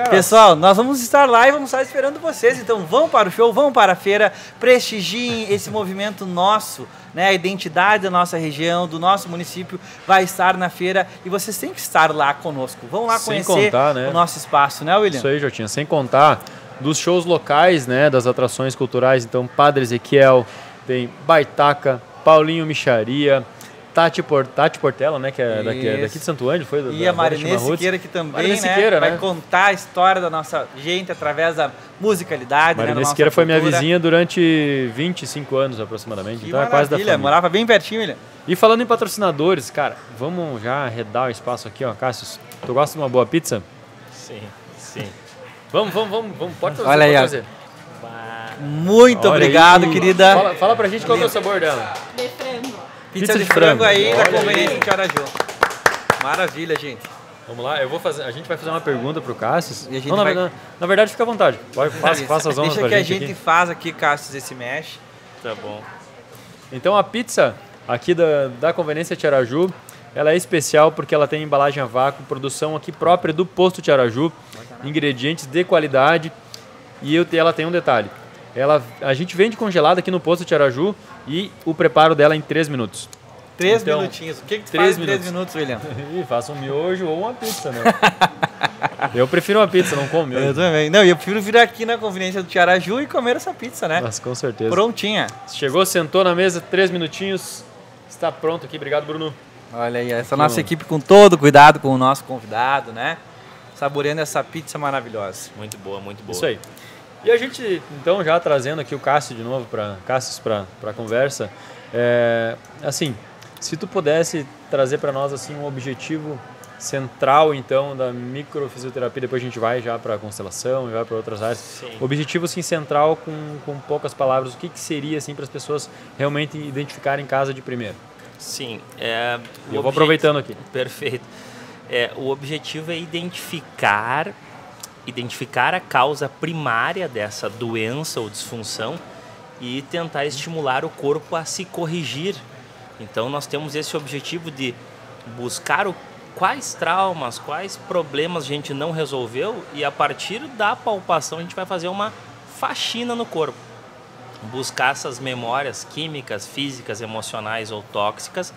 Pessoal, nós vamos estar lá e vamos estar esperando vocês. Então vão para o show, vão para a feira, prestigiem esse movimento nosso, né? A identidade da nossa região, do nosso município vai estar na feira e vocês têm que estar lá conosco. Vão lá conhecer o nosso espaço, né, William? Isso aí, Jotinha. Sem contar dos shows locais, né? Das atrações culturais. Então, Padre Ezequiel, tem Baitaca, Paulinho Micharia, Tati Portela, né, que é daqui de Santo Ângelo, foi e a Marinê Siqueira, que também, vai contar a história da nossa gente através da musicalidade. Marinê Siqueira foi minha vizinha durante 25 anos aproximadamente, que então é quase da família. Morava bem pertinho, William. E falando em patrocinadores, cara, vamos já arredar o espaço aqui, ó, Cássio. Tu gosta de uma boa pizza? Sim. Vamos, pode trazer. Olha aí, trazer. Muito obrigado, querida. Fala pra gente qual é o sabor dela. De frango. Pizza de frango aí da conveniência de Araju. Maravilha, gente. Vamos lá, a gente vai fazer uma pergunta pro Cássio. E a gente na verdade, fica à vontade. Faça as honras pra gente. Deixa que a gente aqui. faz aqui, Cássio, esse mesh. Tá bom. Então a pizza aqui da Conveniência Tiaraju, ela é especial porque ela tem embalagem a vácuo, produção aqui própria do Posto Tiaraju, ingredientes de qualidade e ela tem um detalhe. A gente vende congelada aqui no Posto Tiaraju e o preparo dela em 3 minutos. 3 minutinhos. O que tu faz em 3 minutos, William? Faça um miojo ou uma pizza, né? Eu prefiro uma pizza, não como miojo. Eu também. Não, eu prefiro vir aqui na Conveniência do Tiaraju e comer essa pizza, né? Mas com certeza. Prontinha. Chegou, sentou na mesa, 3 minutinhos. Está pronto aqui. Obrigado, Bruno. Olha aí, essa nossa equipe com todo cuidado com o nosso convidado, né? Saboreando essa pizza maravilhosa. Muito boa, muito boa. Isso aí. E a gente, então, já trazendo aqui o Cássio de novo para a conversa, assim, se tu pudesse trazer para nós assim um objetivo central, então, da microfisioterapia, depois a gente vai já para a constelação e vai para outras áreas. Sim. Objetivo, assim, central com poucas palavras, o que seria, assim, para as pessoas realmente identificarem em casa de primeiro? Sim. Eu vou aproveitando aqui. Perfeito. O objetivo é identificar a causa primária dessa doença ou disfunção e tentar estimular o corpo a se corrigir. Então nós temos esse objetivo de buscar quais traumas, quais problemas a gente não resolveu e a partir da palpação a gente vai fazer uma faxina no corpo. Buscar essas memórias químicas, físicas, emocionais ou tóxicas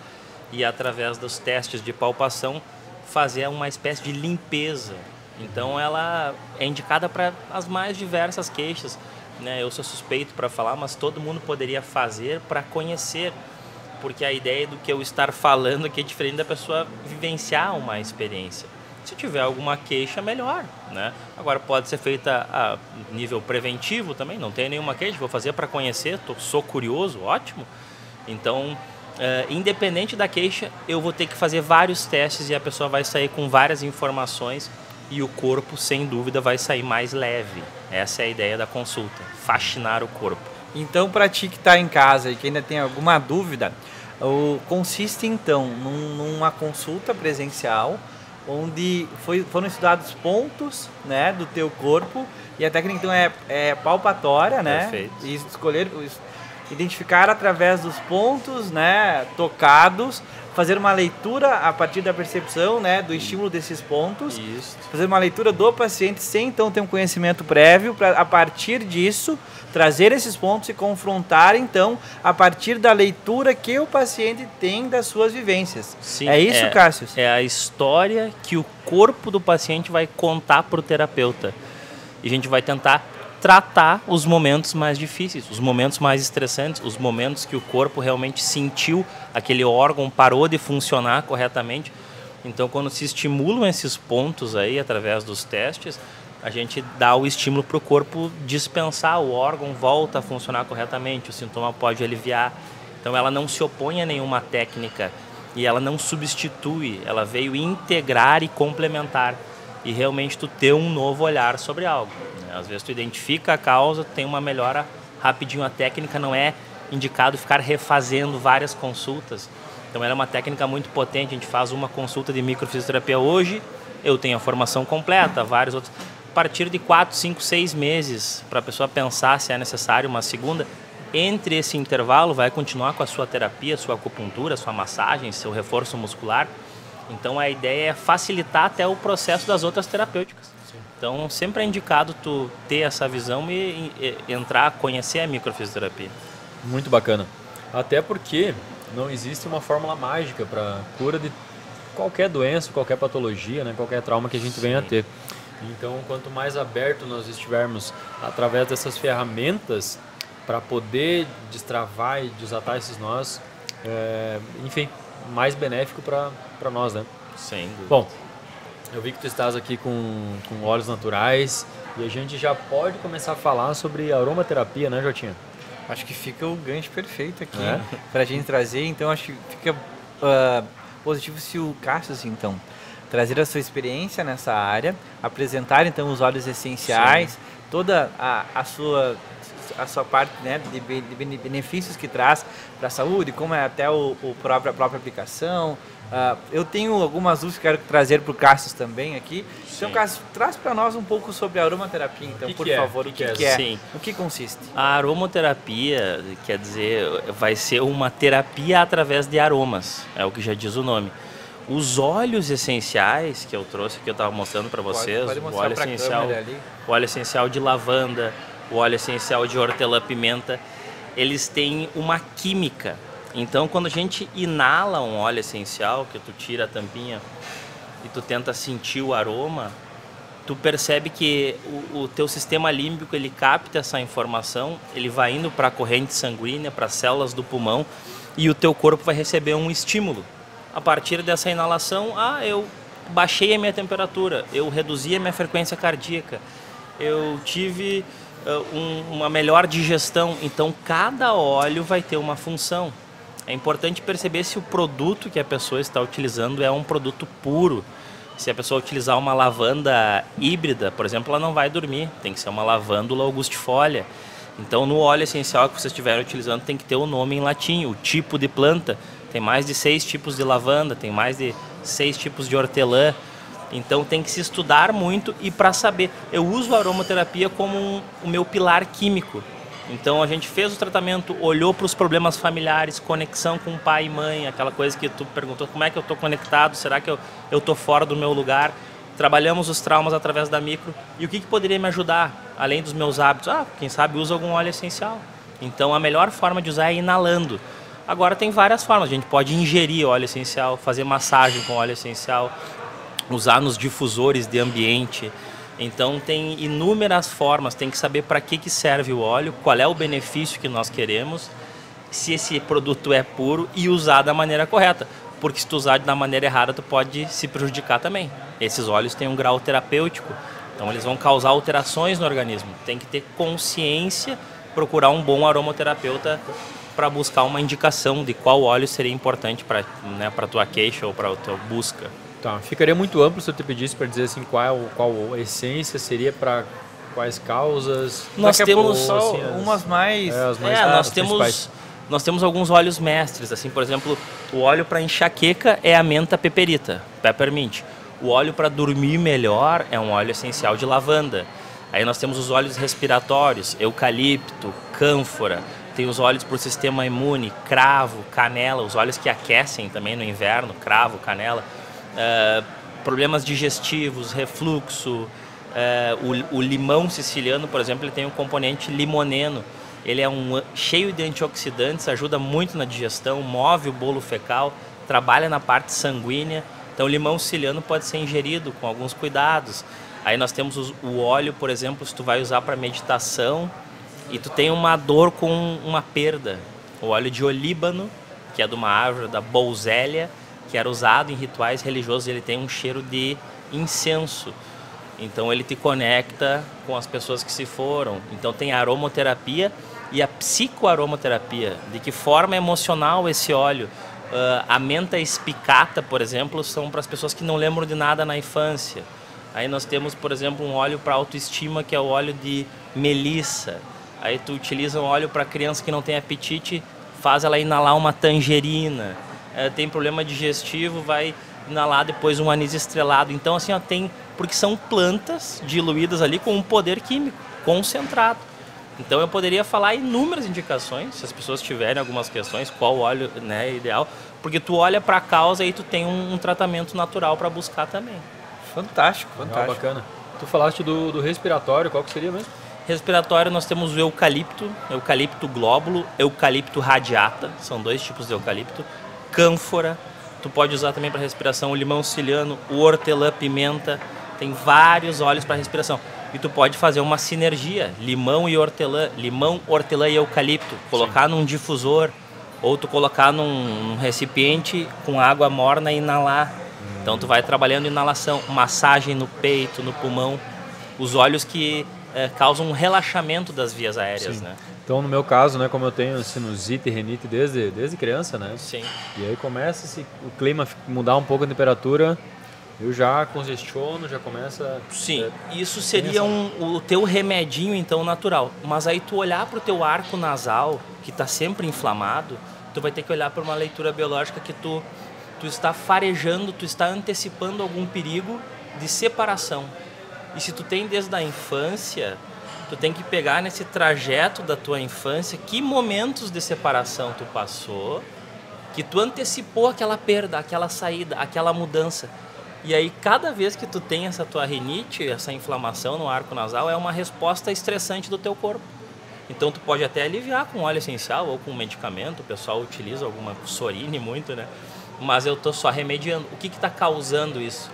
e através dos testes de palpação fazer uma espécie de limpeza. Então ela é indicada para as mais diversas queixas, né? Eu sou suspeito para falar, mas todo mundo poderia fazer para conhecer, porque a ideia do que eu estar falando aqui é diferente da pessoa vivenciar uma experiência. Se tiver alguma queixa, melhor, né? Agora pode ser feita a nível preventivo também, não tem nenhuma queixa, vou fazer para conhecer, sou curioso, ótimo. Então, independente da queixa, eu vou ter que fazer vários testes e a pessoa vai sair com várias informações e o corpo, sem dúvida, vai sair mais leve. Essa é a ideia da consulta, faxinar o corpo. Então, para ti que está em casa e que ainda tem alguma dúvida, consiste então numa consulta presencial, onde foram estudados pontos, né, do teu corpo, e a técnica então é palpatória, né? Perfeito. E identificar através dos pontos, né, tocados, fazer uma leitura a partir da percepção, né, do estímulo desses pontos. Isso. Fazer uma leitura do paciente sem então ter um conhecimento prévio, para a partir disso trazer esses pontos e confrontar então a partir da leitura que o paciente tem das suas vivências. Sim, é isso, Cássio? É a história que o corpo do paciente vai contar para o terapeuta. E a gente vai tentar tratar os momentos mais difíceis, os momentos mais estressantes, os momentos que o corpo realmente sentiu, aquele órgão parou de funcionar corretamente. Então, quando se estimulam esses pontos aí, através dos testes, a gente dá o estímulo para o corpo dispensar, o órgão volta a funcionar corretamente, o sintoma pode aliviar. Então, ela não se opõe a nenhuma técnica e ela não substitui, ela veio integrar e complementar. E realmente tu ter um novo olhar sobre algo. Às vezes tu identifica a causa, tem uma melhora rapidinho. A técnica não é indicado ficar refazendo várias consultas. Então ela é uma técnica muito potente. A gente faz uma consulta de microfisioterapia hoje, eu tenho a formação completa, vários outros. A partir de 4, 5, 6 meses, para a pessoa pensar se é necessário uma segunda, entre esse intervalo vai continuar com a sua terapia, sua acupuntura, sua massagem, seu reforço muscular. Então a ideia é facilitar até o processo das outras terapêuticas. Sim. Então sempre é indicado tu ter essa visão e entrar, conhecer a microfisioterapia. Muito bacana. Até porque não existe uma fórmula mágica para cura de qualquer doença, qualquer patologia, né, qualquer trauma que a gente venha a ter. Então quanto mais aberto nós estivermos através dessas ferramentas para poder destravar e desatar esses nós, enfim, mais benéfico para nós, né? Sem dúvida. Bom, eu vi que tu estás aqui com óleos naturais e a gente já pode começar a falar sobre aromaterapia, né, Jotinha? Acho que fica o gancho perfeito aqui para a gente trazer. Então, acho que fica positivo se o Cássio, então, trazer a sua experiência nessa área, apresentar, então, os óleos essenciais, sim, toda a sua parte, né, de benefícios que traz para a saúde, como é até a própria aplicação. Eu tenho algumas dúvidas que quero trazer para o Cássio também aqui. Sim. Então, Cássio, traz para nós um pouco sobre a aromaterapia, então, por favor. O que é? Sim. O que consiste? A aromaterapia, quer dizer, vai ser uma terapia através de aromas, é o que já diz o nome. Os óleos essenciais que eu trouxe, que eu estava mostrando para vocês, pode o óleo essencial de lavanda, o óleo essencial de hortelã-pimenta, eles têm uma química. Então, quando a gente inala um óleo essencial, que tu tira a tampinha e tu tenta sentir o aroma, tu percebe que o teu sistema límbico, ele capta essa informação, ele vai indo para a corrente sanguínea, para as células do pulmão, e o teu corpo vai receber um estímulo. A partir dessa inalação, eu baixei a minha temperatura, eu reduzi a minha frequência cardíaca, eu tive uma melhor digestão. Então cada óleo vai ter uma função. É importante perceber se o produto que a pessoa está utilizando é um produto puro. Se a pessoa utilizar uma lavanda híbrida, por exemplo, ela não vai dormir, tem que ser uma lavândula augustifolia. Então no óleo essencial que vocês estiverem utilizando tem que ter o nome em latim, o tipo de planta. Tem mais de 6 tipos de lavanda, tem mais de 6 tipos de hortelã. Então tem que se estudar muito e para saber. Eu uso a aromaterapia como o meu pilar químico. Então a gente fez o tratamento, olhou para os problemas familiares, conexão com pai e mãe, aquela coisa que tu perguntou, como é que eu estou conectado, será que eu estou fora do meu lugar? Trabalhamos os traumas através da micro. E o que poderia me ajudar, além dos meus hábitos? Quem sabe usa algum óleo essencial. Então a melhor forma de usar é inalando. Agora tem várias formas, a gente pode ingerir óleo essencial, fazer massagem com óleo essencial, usar nos difusores de ambiente. Então tem inúmeras formas, tem que saber para que serve o óleo, qual é o benefício que nós queremos, se esse produto é puro e usar da maneira correta. Porque se tu usar da maneira errada, tu pode se prejudicar também. Esses óleos têm um grau terapêutico, então eles vão causar alterações no organismo. Tem que ter consciência, procurar um bom aromaterapeuta para buscar uma indicação de qual óleo seria importante para a tua queixa ou para a tua busca. Tá, ficaria muito amplo se eu te pedisse para dizer assim qual a essência seria para quais causas. Nós temos Só assim, umas mais... as mais nós temos alguns óleos mestres, assim, por exemplo, o óleo para enxaqueca é a menta peperita, peppermint. O óleo para dormir melhor é um óleo essencial de lavanda. Aí nós temos os óleos respiratórios, eucalipto, cânfora. Tem os óleos para o sistema imune, cravo, canela, os óleos que aquecem também no inverno, cravo, canela. Problemas digestivos, refluxo. O limão siciliano, por exemplo, ele tem um componente limoneno. Ele é cheio de antioxidantes, ajuda muito na digestão, move o bolo fecal, trabalha na parte sanguínea. Então o limão siciliano pode ser ingerido com alguns cuidados. Aí nós temos o óleo, por exemplo, se tu vai usar para meditação e tu tem uma dor com uma perda. O óleo de olíbano, que é de uma árvore da Bolzélia, que era usado em rituais religiosos, ele tem um cheiro de incenso. Então ele te conecta com as pessoas que se foram. Então tem a aromaterapia e a psicoaromaterapia. De que forma emocional esse óleo? A menta espicata, por exemplo, são para as pessoas que não lembram de nada na infância. Aí nós temos, por exemplo, um óleo para autoestima, que é o óleo de melissa. Aí tu utiliza um óleo para criança que não tem apetite, faz ela inalar uma tangerina. Tem problema digestivo, vai inalar depois um anis estrelado. Então, assim, tem... Porque são plantas diluídas ali com um poder químico concentrado. Então eu poderia falar inúmeras indicações, se as pessoas tiverem algumas questões, qual óleo, né, é ideal, porque tu olha para a causa e tu tem um tratamento natural para buscar também. Fantástico, Legal, fantástico. bacana. Tu falaste do respiratório, qual que seria mesmo? Respiratório nós temos o eucalipto glóbulo, eucalipto radiata, são 2 tipos de eucalipto, cânfora, tu pode usar também para respiração o limão siciliano, o hortelã-pimenta, tem vários óleos para respiração. E tu pode fazer uma sinergia, limão e hortelã e eucalipto, colocar num difusor, ou tu colocar num recipiente com água morna e inalar. Então tu vai trabalhando inalação, massagem no peito, no pulmão, os óleos que causam um relaxamento das vias aéreas, né? Então, no meu caso, né, como eu tenho sinusite e rinite desde criança, né? Sim. E aí começa o clima mudar um pouco a temperatura, eu já congestiono, já começa... Sim, isso seria o teu remedinho, então, natural. Mas aí tu olhar para o teu arco nasal, que está sempre inflamado, tu vai ter que olhar para uma leitura biológica que tu está farejando, tu está antecipando algum perigo de separação. E se tu tem desde a infância, tu tem que pegar nesse trajeto da tua infância, que momentos de separação tu passou, que tu antecipou aquela perda, aquela saída, aquela mudança. E aí, cada vez que tu tem essa tua rinite, essa inflamação no arco nasal, é uma resposta estressante do teu corpo. Então, tu pode até aliviar com óleo essencial ou com medicamento, o pessoal utiliza alguma Sorine muito, né? Mas eu tô só remediando. O que está causando isso?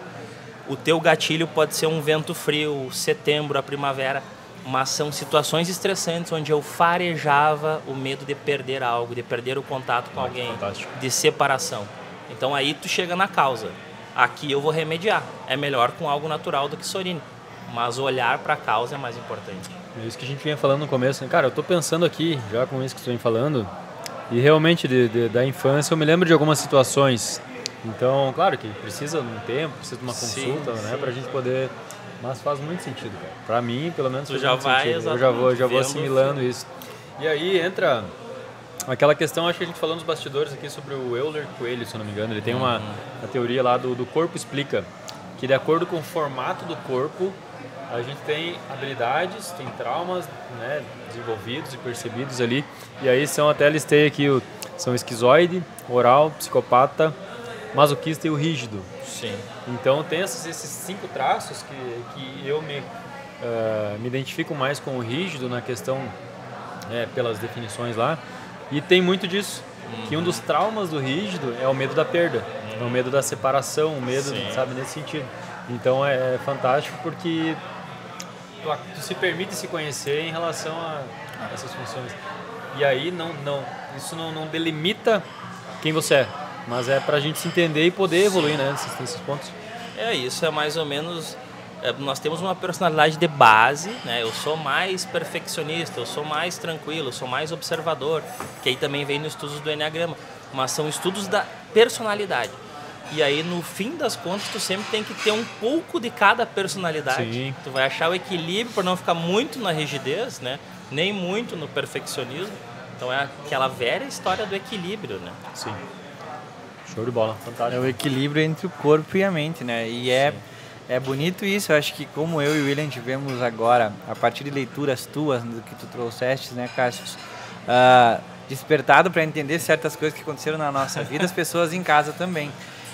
O teu gatilho pode ser um vento frio, setembro, a primavera, mas são situações estressantes onde eu farejava o medo de perder algo, de perder o contato com alguém, de separação. Então aí tu chega na causa. Aqui eu vou remediar. É melhor com algo natural do que Sorine, mas olhar para a causa é mais importante. É isso que a gente vinha falando no começo, né? Cara, eu tô pensando aqui, já com isso que tu vem falando, e realmente da infância eu me lembro de algumas situações. Então, claro que precisa de um tempo, precisa de uma consulta, né, pra gente poder... Mas faz muito sentido, cara. Pra mim, pelo menos, faz muito sentido. Eu já vou assimilando isso. E aí entra aquela questão, acho que a gente falou nos bastidores aqui sobre o Euler Coelho, se eu não me engano. Ele tem uma teoria lá do corpo explica, que de acordo com o formato do corpo, a gente tem habilidades, tem traumas, né, desenvolvidos e percebidos ali. E aí são, até listei aqui, são esquizoide, oral, psicopata, masoquista e o rígido. Sim. Então tem esses 5 traços que eu me identifico mais com o rígido na questão, pelas definições lá, e tem muito disso, que um dos traumas do rígido é o medo da perda, é o medo da separação, o medo, sabe, nesse sentido. Então é fantástico porque tu se permite se conhecer em relação a essas funções. E aí isso não delimita quem você é, mas é pra gente se entender e poder evoluir, né, nesses pontos. Isso é mais ou menos... nós temos uma personalidade de base, né? Eu sou mais perfeccionista, eu sou mais tranquilo, eu sou mais observador, que aí também vem nos estudos do Enneagrama, mas são estudos da personalidade. E aí, no fim das contas, tu sempre tem que ter um pouco de cada personalidade. Sim. Tu vai achar o equilíbrio para não ficar muito na rigidez, né? Nem muito no perfeccionismo. Então é aquela velha história do equilíbrio, né? Sim. Show de bola, fantástico. É o equilíbrio entre o corpo e a mente, né? E é bonito isso. Eu acho que como eu e o William tivemos agora, a partir de leituras tuas, do que tu trouxeste, né, Cássio? Despertado para entender certas coisas que aconteceram na nossa vida, as pessoas em casa também.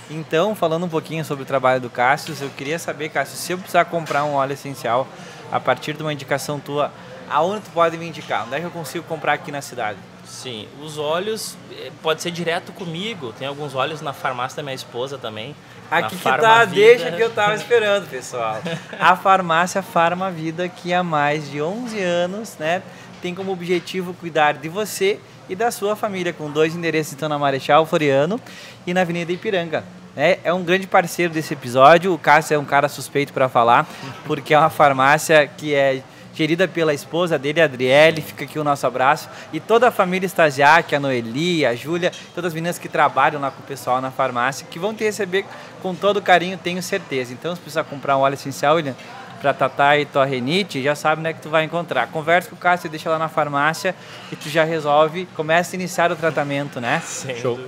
Então, falando um pouquinho sobre o trabalho do Cássio, eu queria saber, Cássio, se eu precisar comprar um óleo essencial, a partir de uma indicação tua, aonde tu pode me indicar? Onde é que eu consigo comprar aqui na cidade? Sim, os óleos pode ser direto comigo. Tem alguns óleos na farmácia da minha esposa também. Aqui que tá, deixa que eu tava esperando, pessoal. A farmácia Farmavida, que há mais de 11 anos, né, tem como objetivo cuidar de você e da sua família, com 2 endereços, então, na Marechal Floriano e na Avenida Ipiranga. É um grande parceiro desse episódio. O Cássio é um cara suspeito para falar, porque é uma farmácia que é gerida pela esposa dele, a Adriele. Fica aqui o nosso abraço. E toda a família Stasiak, a Noeli, a Júlia, todas as meninas que trabalham lá com o pessoal na farmácia, que vão te receber com todo carinho, tenho certeza. Então, se precisar comprar um óleo essencial, William, para tratar e tua renite, já sabe, né, que tu vai encontrar. Conversa com o Cássio, deixa lá na farmácia e tu já resolve, começa a iniciar o tratamento, né? Show.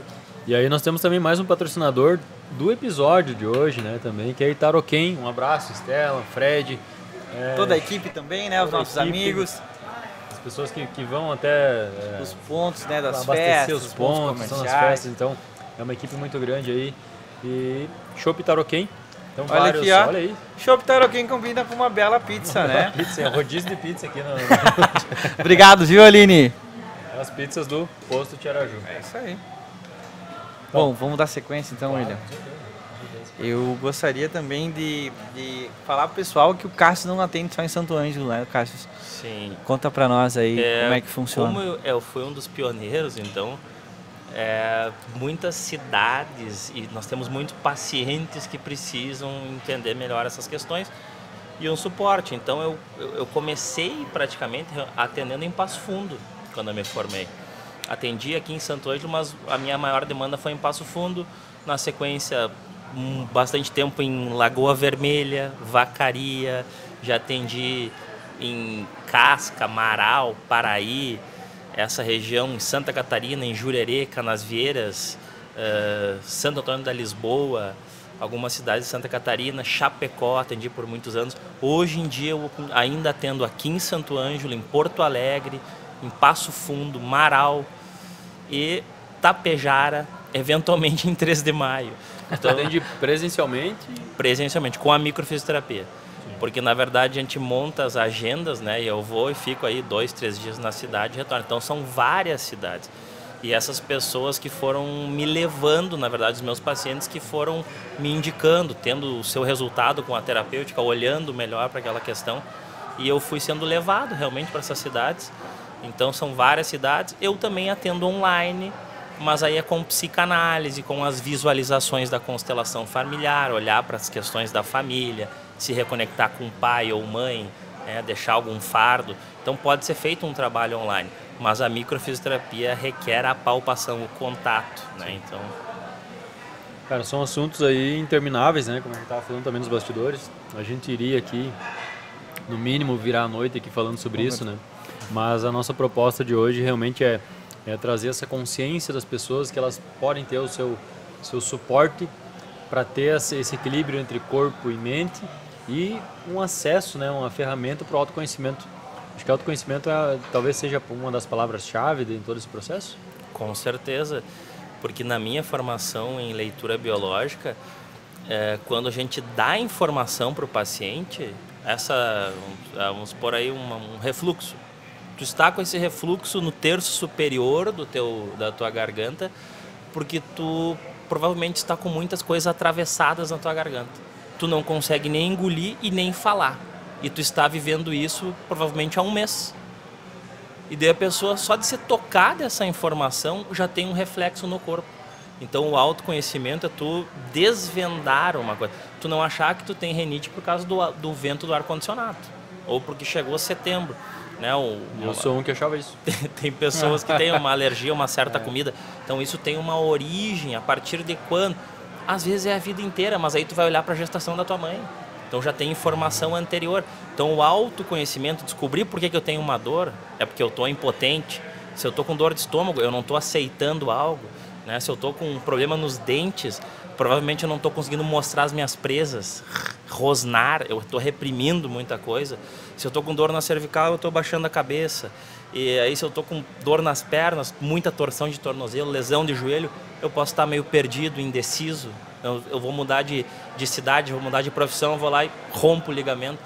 E aí nós temos também mais um patrocinador do episódio de hoje, né, também, que é Itaroquém. Um abraço, Estela, Fred. Toda a equipe também, né, os nossos amigos. As pessoas que vão até... os pontos, né, das abastecer festas, os pontos comerciais. são as festas, então é uma equipe muito grande aí. E Chopp Itaroquém. Então, olha vários, aqui, ó. Olha aí. Chopp Itaroquém combina com uma bela pizza, né? Pizza, rodízio de pizza aqui no... Obrigado, viu, Aline? As pizzas do Posto Tiaraju. É isso aí. Bom, vamos dar sequência então, William. Eu gostaria também de falar pro pessoal que o Cássio não atende só em Santo Ângelo, né, Cássio? Sim. Conta pra nós aí como é que funciona. Como eu fui um dos pioneiros, então, muitas cidades, e nós temos muitos pacientes que precisam entender melhor essas questões e um suporte. Então, eu comecei praticamente atendendo em Passo Fundo, quando eu me formei. Atendi aqui em Santo Ângelo, mas a minha maior demanda foi em Passo Fundo. Na sequência, bastante tempo em Lagoa Vermelha, Vacaria, já atendi em Casca, Marau, Paraí, essa região em Santa Catarina, em Jurerê, Canasvieiras, Santo Antônio da Lisboa, algumas cidades de Santa Catarina, Chapecó, atendi por muitos anos. Hoje em dia eu ainda atendo aqui em Santo Ângelo, em Porto Alegre, em Passo Fundo, Marau e Tapejara, eventualmente em 3 de Maio. Então, atende presencialmente? Presencialmente, com a microfisioterapia. Sim. Porque, na verdade, a gente monta as agendas, né? E eu vou e fico aí 2, 3 dias na cidade e retorno. Então, são várias cidades. E essas pessoas que foram me levando, na verdade, os meus pacientes que foram me indicando, tendo o seu resultado com a terapêutica, olhando melhor para aquela questão. E eu fui sendo levado realmente para essas cidades. Então, são várias cidades. Eu também atendo online, mas aí é com psicanálise, com as visualizações da constelação familiar, olhar para as questões da família, se reconectar com pai ou mãe, deixar algum fardo. Então pode ser feito um trabalho online, mas a microfisioterapia requer a palpação, o contato, né? Então, cara, são assuntos aí intermináveis, né? Como a gente estava falando também nos bastidores. A gente iria aqui, no mínimo, virar a noite aqui falando sobre isso, né? Mas a nossa proposta de hoje realmente é trazer essa consciência das pessoas que elas podem ter o seu suporte para ter esse equilíbrio entre corpo e mente e um acesso, né, uma ferramenta para o autoconhecimento. Acho que autoconhecimento talvez seja uma das palavras-chave em todo esse processo. Com certeza, porque na minha formação em leitura biológica, quando a gente dá informação para o paciente, vamos pôr aí um refluxo. Tu está com esse refluxo no terço superior da tua garganta, porque tu provavelmente está com muitas coisas atravessadas na tua garganta. Tu não consegue nem engolir e nem falar. E tu está vivendo isso provavelmente há 1 mês. E daí a pessoa, só de se tocar dessa informação, já tem um reflexo no corpo. Então o autoconhecimento é tu desvendar uma coisa. Tu não achar que tu tem rinite por causa do vento do ar-condicionado. Ou porque chegou setembro. Né, eu sou um que achava isso. Tem pessoas que têm uma alergia a uma certa comida. Então isso tem uma origem a partir de quando? Às vezes é a vida inteira, mas aí tu vai olhar para a gestação da tua mãe. Então já tem informação anterior. Então o autoconhecimento, descobrir por que eu tenho uma dor, é porque eu estou impotente. Se eu estou com dor de estômago, eu não estou aceitando algo. Né? Se eu estou com um problema nos dentes, provavelmente eu não estou conseguindo mostrar as minhas presas, rosnar, eu estou reprimindo muita coisa. Se eu estou com dor na cervical, eu estou baixando a cabeça. E aí se eu estou com dor nas pernas, muita torção de tornozelo, lesão de joelho, eu posso estar meio perdido, indeciso. Eu vou mudar de cidade, vou mudar de profissão, eu vou lá e rompo o ligamento.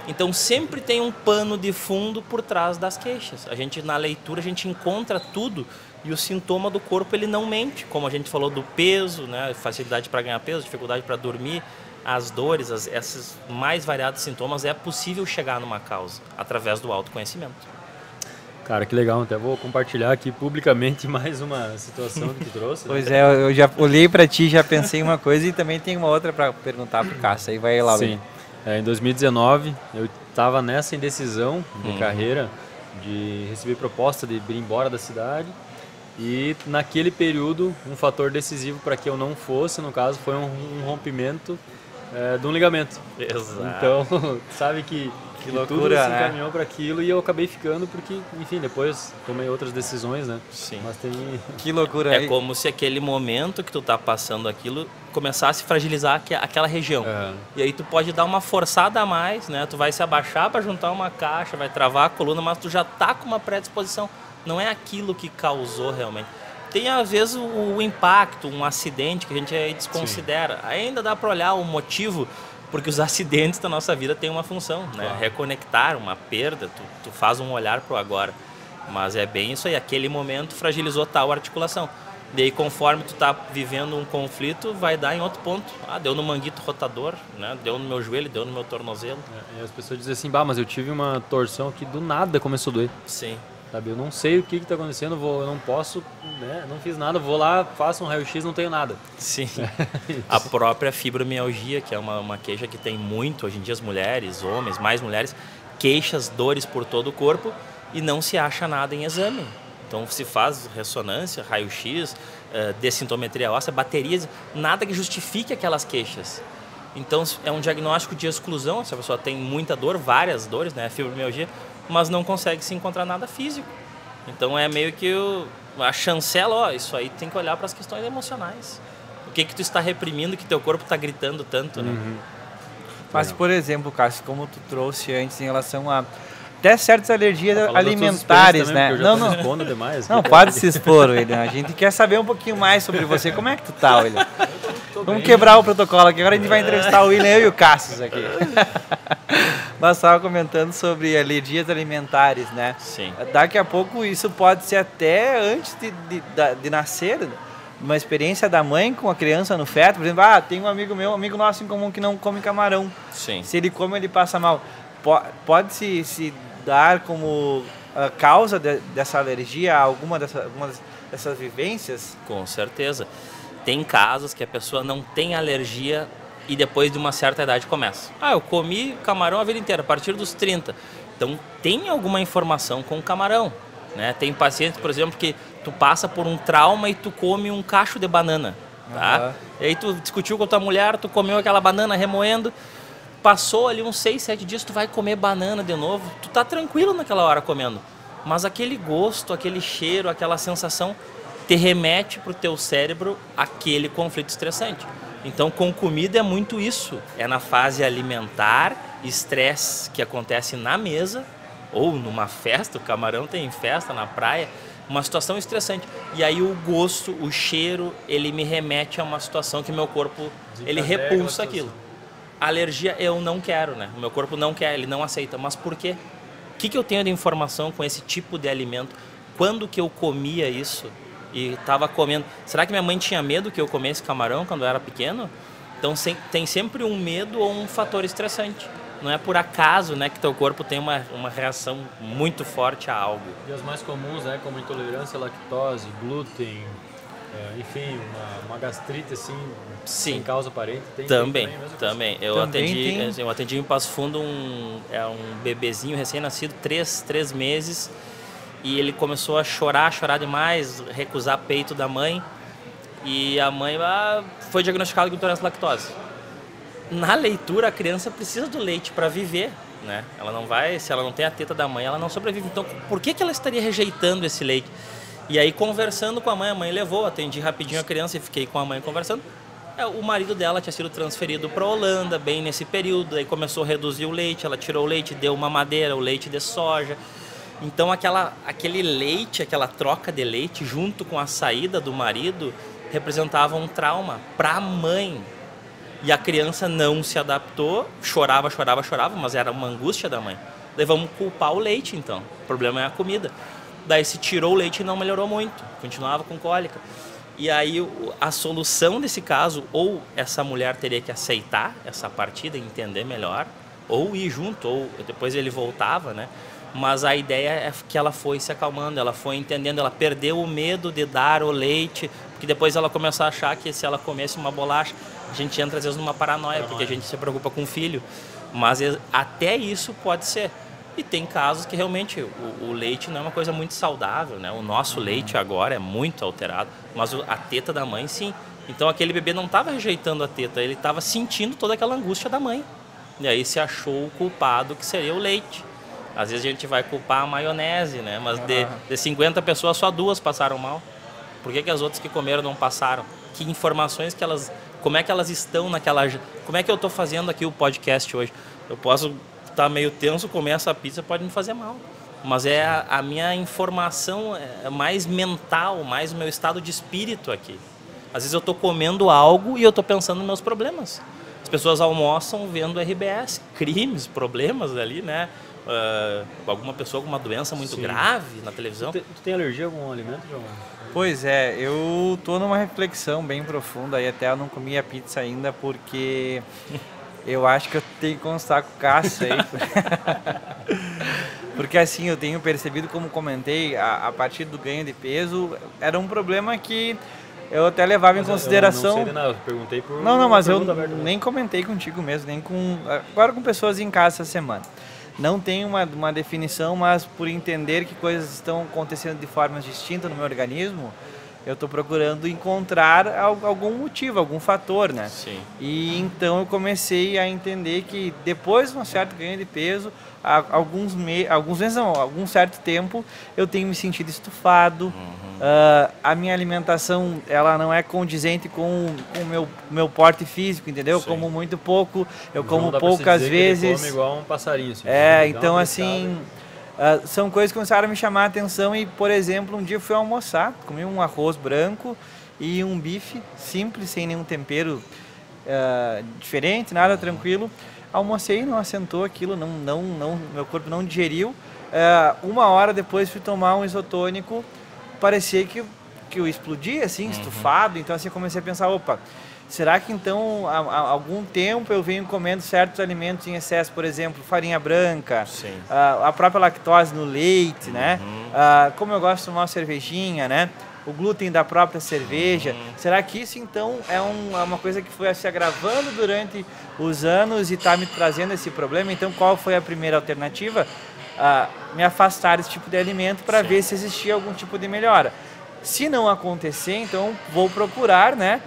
Então sempre tem um pano de fundo por trás das queixas. Na leitura, a gente encontra tudo e o sintoma do corpo ele não mente. Como a gente falou do peso, né, facilidade para ganhar peso, dificuldade para dormir, as dores, esses mais variados sintomas, é possível chegar numa causa através do autoconhecimento. Cara, que legal. Até vou compartilhar aqui publicamente mais uma situação que tu trouxe. Pois é, eu já olhei para ti, já pensei em uma coisa e também tem uma outra para perguntar pro Cássio. Aí vai lá. Sim. Em 2019, eu estava nessa indecisão de carreira, de receber proposta de ir embora da cidade. E naquele período, um fator decisivo para que eu não fosse, no caso, foi um rompimento de um ligamento. Exato. Então, sabe que loucura, tudo se né? encaminhou para aquilo e eu acabei ficando porque, enfim, depois tomei outras decisões, né? Sim. Mas tem... Que loucura. É como se aquele momento que tu tá passando aquilo começasse a fragilizar aquela região. E aí tu pode dar uma forçada a mais, né? Tu vai se abaixar para juntar uma caixa, vai travar a coluna, mas tu já tá com uma predisposição. Não é aquilo que causou realmente. Tem às vezes o impacto, um acidente que a gente aí desconsidera. Sim. Ainda dá para olhar o motivo, porque os acidentes da nossa vida têm uma função, né? Claro. Reconectar uma perda, tu faz um olhar para o agora. Mas é bem isso aí, aquele momento fragilizou tal articulação. E aí, conforme tu tá vivendo um conflito, vai dar em outro ponto. Deu no manguito rotador, né? Deu no meu joelho, deu no meu tornozelo. E as pessoas dizem assim, mas eu tive uma torção que do nada começou a doer. Sim. Sabe, eu não sei o que está acontecendo, eu não posso, né? Não fiz nada, vou lá, faço um raio-x, não tenho nada. Sim. A própria fibromialgia, que é uma queixa que tem muito hoje em dia, as mulheres, homens, mais mulheres, queixas, dores por todo o corpo e não se acha nada em exame. Então se faz ressonância, raio-x, dessintometria óssea, baterias, nada que justifique aquelas queixas. Então é um diagnóstico de exclusão, se a pessoa tem muita dor, várias dores, né? Fibromialgia, mas não consegue se encontrar nada físico. Então é meio que a chancela, isso aí tem que olhar para as questões emocionais. O que tu está reprimindo que teu corpo está gritando tanto, né? Mas, por exemplo, Cássio, como tu trouxe antes em relação a até certas alergias alimentares, também, né? Não expondo demais. Não, pode se expor, William. A gente quer saber um pouquinho mais sobre você. Como é que tu tá, William? Vamos quebrar o protocolo aqui. Agora a gente vai entrevistar o William, eu e o Cássio aqui. Mas estava comentando sobre alergias alimentares, né? Sim. Daqui a pouco isso pode ser até antes de nascer, uma experiência da mãe com a criança no feto. Por exemplo, tem um amigo nosso em comum que não come camarão. Sim. Se ele come, ele passa mal. Pode se dar como causa dessa alergia a alguma dessas vivências? Com certeza. Tem casos que a pessoa não tem alergia e depois de uma certa idade começa. Eu comi camarão a vida inteira, a partir dos 30. Então tem alguma informação com o camarão, né? Tem pacientes, por exemplo, que tu passa por um trauma e tu come um cacho de banana, tá? E aí tu discutiu com a tua mulher, tu comeu aquela banana remoendo, passou ali uns 6, 7 dias, tu vai comer banana de novo, tu tá tranquilo naquela hora comendo, mas aquele gosto, aquele cheiro, aquela sensação te remete pro teu cérebro aquele conflito estressante. Então, com comida é muito isso. É na fase alimentar, estresse que acontece na mesa ou numa festa, o camarão tem festa na praia, uma situação estressante. E aí o gosto, o cheiro, ele me remete a uma situação que meu corpo, ele repulsa aquilo. A alergia eu não quero, né? O meu corpo não quer, ele não aceita. Mas por quê? O que eu tenho de informação com esse tipo de alimento? Quando que eu comia isso? E estava comendo. Será que minha mãe tinha medo que eu comesse camarão quando eu era pequeno? Então tem sempre um medo ou um fator estressante. Não é por acaso, né, que teu corpo tem uma reação muito forte a algo. E as mais comuns, né, como intolerância à lactose, glúten, enfim, uma gastrite assim, sim, sem causa aparente. Também. Eu atendi em Passo Fundo um bebezinho recém-nascido, 3 meses. E ele começou a chorar demais, recusar peito da mãe. e a mãe foi diagnosticada com intolerância à lactose. Na leitura, a criança precisa do leite para viver, né? Ela não vai, se ela não tem a teta da mãe, ela não sobrevive. Então, por que ela estaria rejeitando esse leite? E aí, conversando com a mãe levou, atendi rapidinho a criança e fiquei com a mãe conversando. O marido dela tinha sido transferido para a Holanda, bem nesse período, aí começou a reduzir o leite, ela tirou o leite, deu mamadeira, o leite de soja. Então, aquele leite, aquela troca de leite, junto com a saída do marido, representava um trauma para a mãe. E a criança não se adaptou, chorava, mas era uma angústia da mãe. Daí vamos culpar o leite, então. O problema é a comida. Daí se tirou o leite e não melhorou muito, continuava com cólica. E aí a solução desse caso, ou essa mulher teria que aceitar essa partida e entender melhor, ou ir junto, ou depois ele voltava, né? Mas a ideia é que ela foi se acalmando, ela foi entendendo, ela perdeu o medo de dar o leite, porque depois ela começou a achar que se ela comesse uma bolacha, a gente entra às vezes numa paranoia, porque a gente se preocupa com o filho. Mas até isso pode ser. E tem casos que realmente o leite não é uma coisa muito saudável, né? O nosso leite agora é muito alterado, mas a teta da mãe sim. Então aquele bebê não estava rejeitando a teta, ele estava sentindo toda aquela angústia da mãe. E aí se achou o culpado, que seria o leite. Às vezes a gente vai culpar a maionese, né? Mas de 50 pessoas, só 2 passaram mal. Por que as outras que comeram não passaram? Que informações que elas... Como é que elas estão naquela... Como é que eu estou fazendo aqui o podcast hoje? Eu posso estar meio tenso, comer essa pizza pode me fazer mal. Mas é a minha informação mais mental, mais o meu estado de espírito aqui. Às vezes eu estou comendo algo e eu estou pensando nos meus problemas. As pessoas almoçam vendo RBS, crimes, problemas ali, né? Alguma pessoa com uma doença muito grave na televisão. Tu tem alergia a algum alimento, João? Pois é, eu tô numa reflexão bem profunda e até eu não comi a pizza ainda porque eu acho que eu tenho que constar com o Cássio aí. Porque assim, eu tenho percebido, como comentei, a partir do ganho de peso, era um problema que eu até levava em consideração. Eu não sei de nada, eu perguntei por... Não, mas eu nem comentei contigo mesmo, nem com... Agora com pessoas em casa essa semana. Não tenho uma definição, mas por entender que coisas estão acontecendo de formas distintas no meu organismo, eu estou procurando encontrar algum motivo, algum fator, né? Sim. E então eu comecei a entender que depois de um certo ganho de peso, alguns meses não, algum certo tempo, eu tenho me sentido estufado. A minha alimentação, ela não é condizente com o meu porte físico, entendeu? Eu como muito pouco, eu como poucas vezes. Ele come igual um passarinho. Assim, então assim, são coisas que começaram a me chamar a atenção e, por exemplo, um dia eu fui almoçar, comi um arroz branco e um bife simples, sem nenhum tempero diferente, nada, tranquilo. Almocei, não assentou aquilo, meu corpo não digeriu. 1 hora depois fui tomar um isotônico, parecia que eu explodi, assim, estufado. Então, assim, eu comecei a pensar, opa, será que então há algum tempo eu venho comendo certos alimentos em excesso, por exemplo, farinha branca, a própria lactose no leite, né? Como eu gosto de tomar uma cervejinha, né? O glúten da própria cerveja. Será que isso então é uma coisa que foi se agravando durante os anos e está me trazendo esse problema? Então, qual foi a primeira alternativa? Me afastar desse tipo de alimento para ver se existia algum tipo de melhora. Se não acontecer, então vou procurar, né,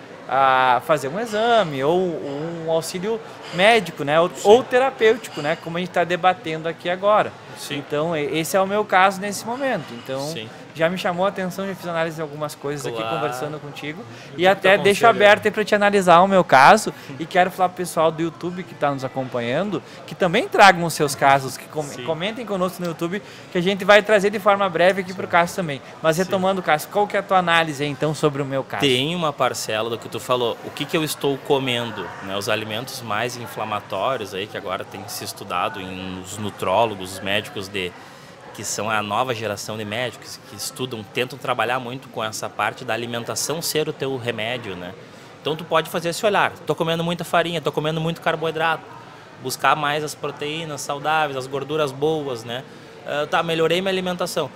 fazer um exame ou um auxílio médico, né, ou terapêutico, né, como a gente está debatendo aqui agora. Então esse é o meu caso nesse momento. Então já me chamou a atenção, já fiz análise de algumas coisas aqui conversando contigo e até deixo aberto para te analisar o meu caso e quero falar para o pessoal do YouTube que está nos acompanhando que também tragam os seus casos, que comentem conosco no YouTube, que a gente vai trazer de forma breve aqui para o Cássio também. Mas retomando, Cássio, qual que é a tua análise aí, então sobre o meu caso? Tem uma parcela do que tu falou, o que eu estou comendo, né? Os alimentos mais inflamatórios aí que agora tem se estudado os nutrólogos, os médicos que são a nova geração de médicos que estudam, tentam trabalhar muito com essa parte da alimentação ser o teu remédio, né? Então tu pode fazer esse olhar, estou comendo muita farinha, estou comendo muito carboidrato, buscar mais as proteínas saudáveis, as gorduras boas, né? Melhorei minha alimentação.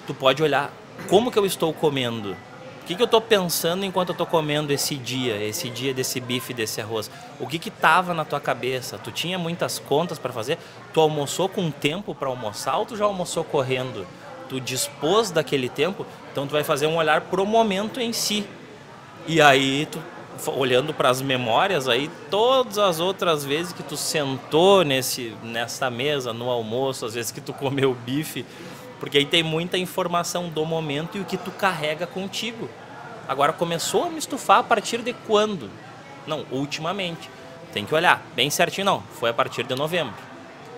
Tu pode olhar como que eu estou comendo. O que eu estou pensando enquanto eu estou comendo esse dia desse bife, desse arroz? O que estava na tua cabeça? Tu tinha muitas contas para fazer? Tu almoçou com tempo para almoçar ou tu já almoçou correndo? Tu dispôs daquele tempo? Então tu vai fazer um olhar pro momento em si. E aí, tu, olhando para as memórias, aí todas as outras vezes que tu sentou nessa mesa, no almoço, às vezes que tu comeu bife, porque aí tem muita informação do momento e o que tu carrega contigo. Agora, começou a me estufar a partir de quando? Não, ultimamente. Tem que olhar bem certinho, não. Foi a partir de novembro.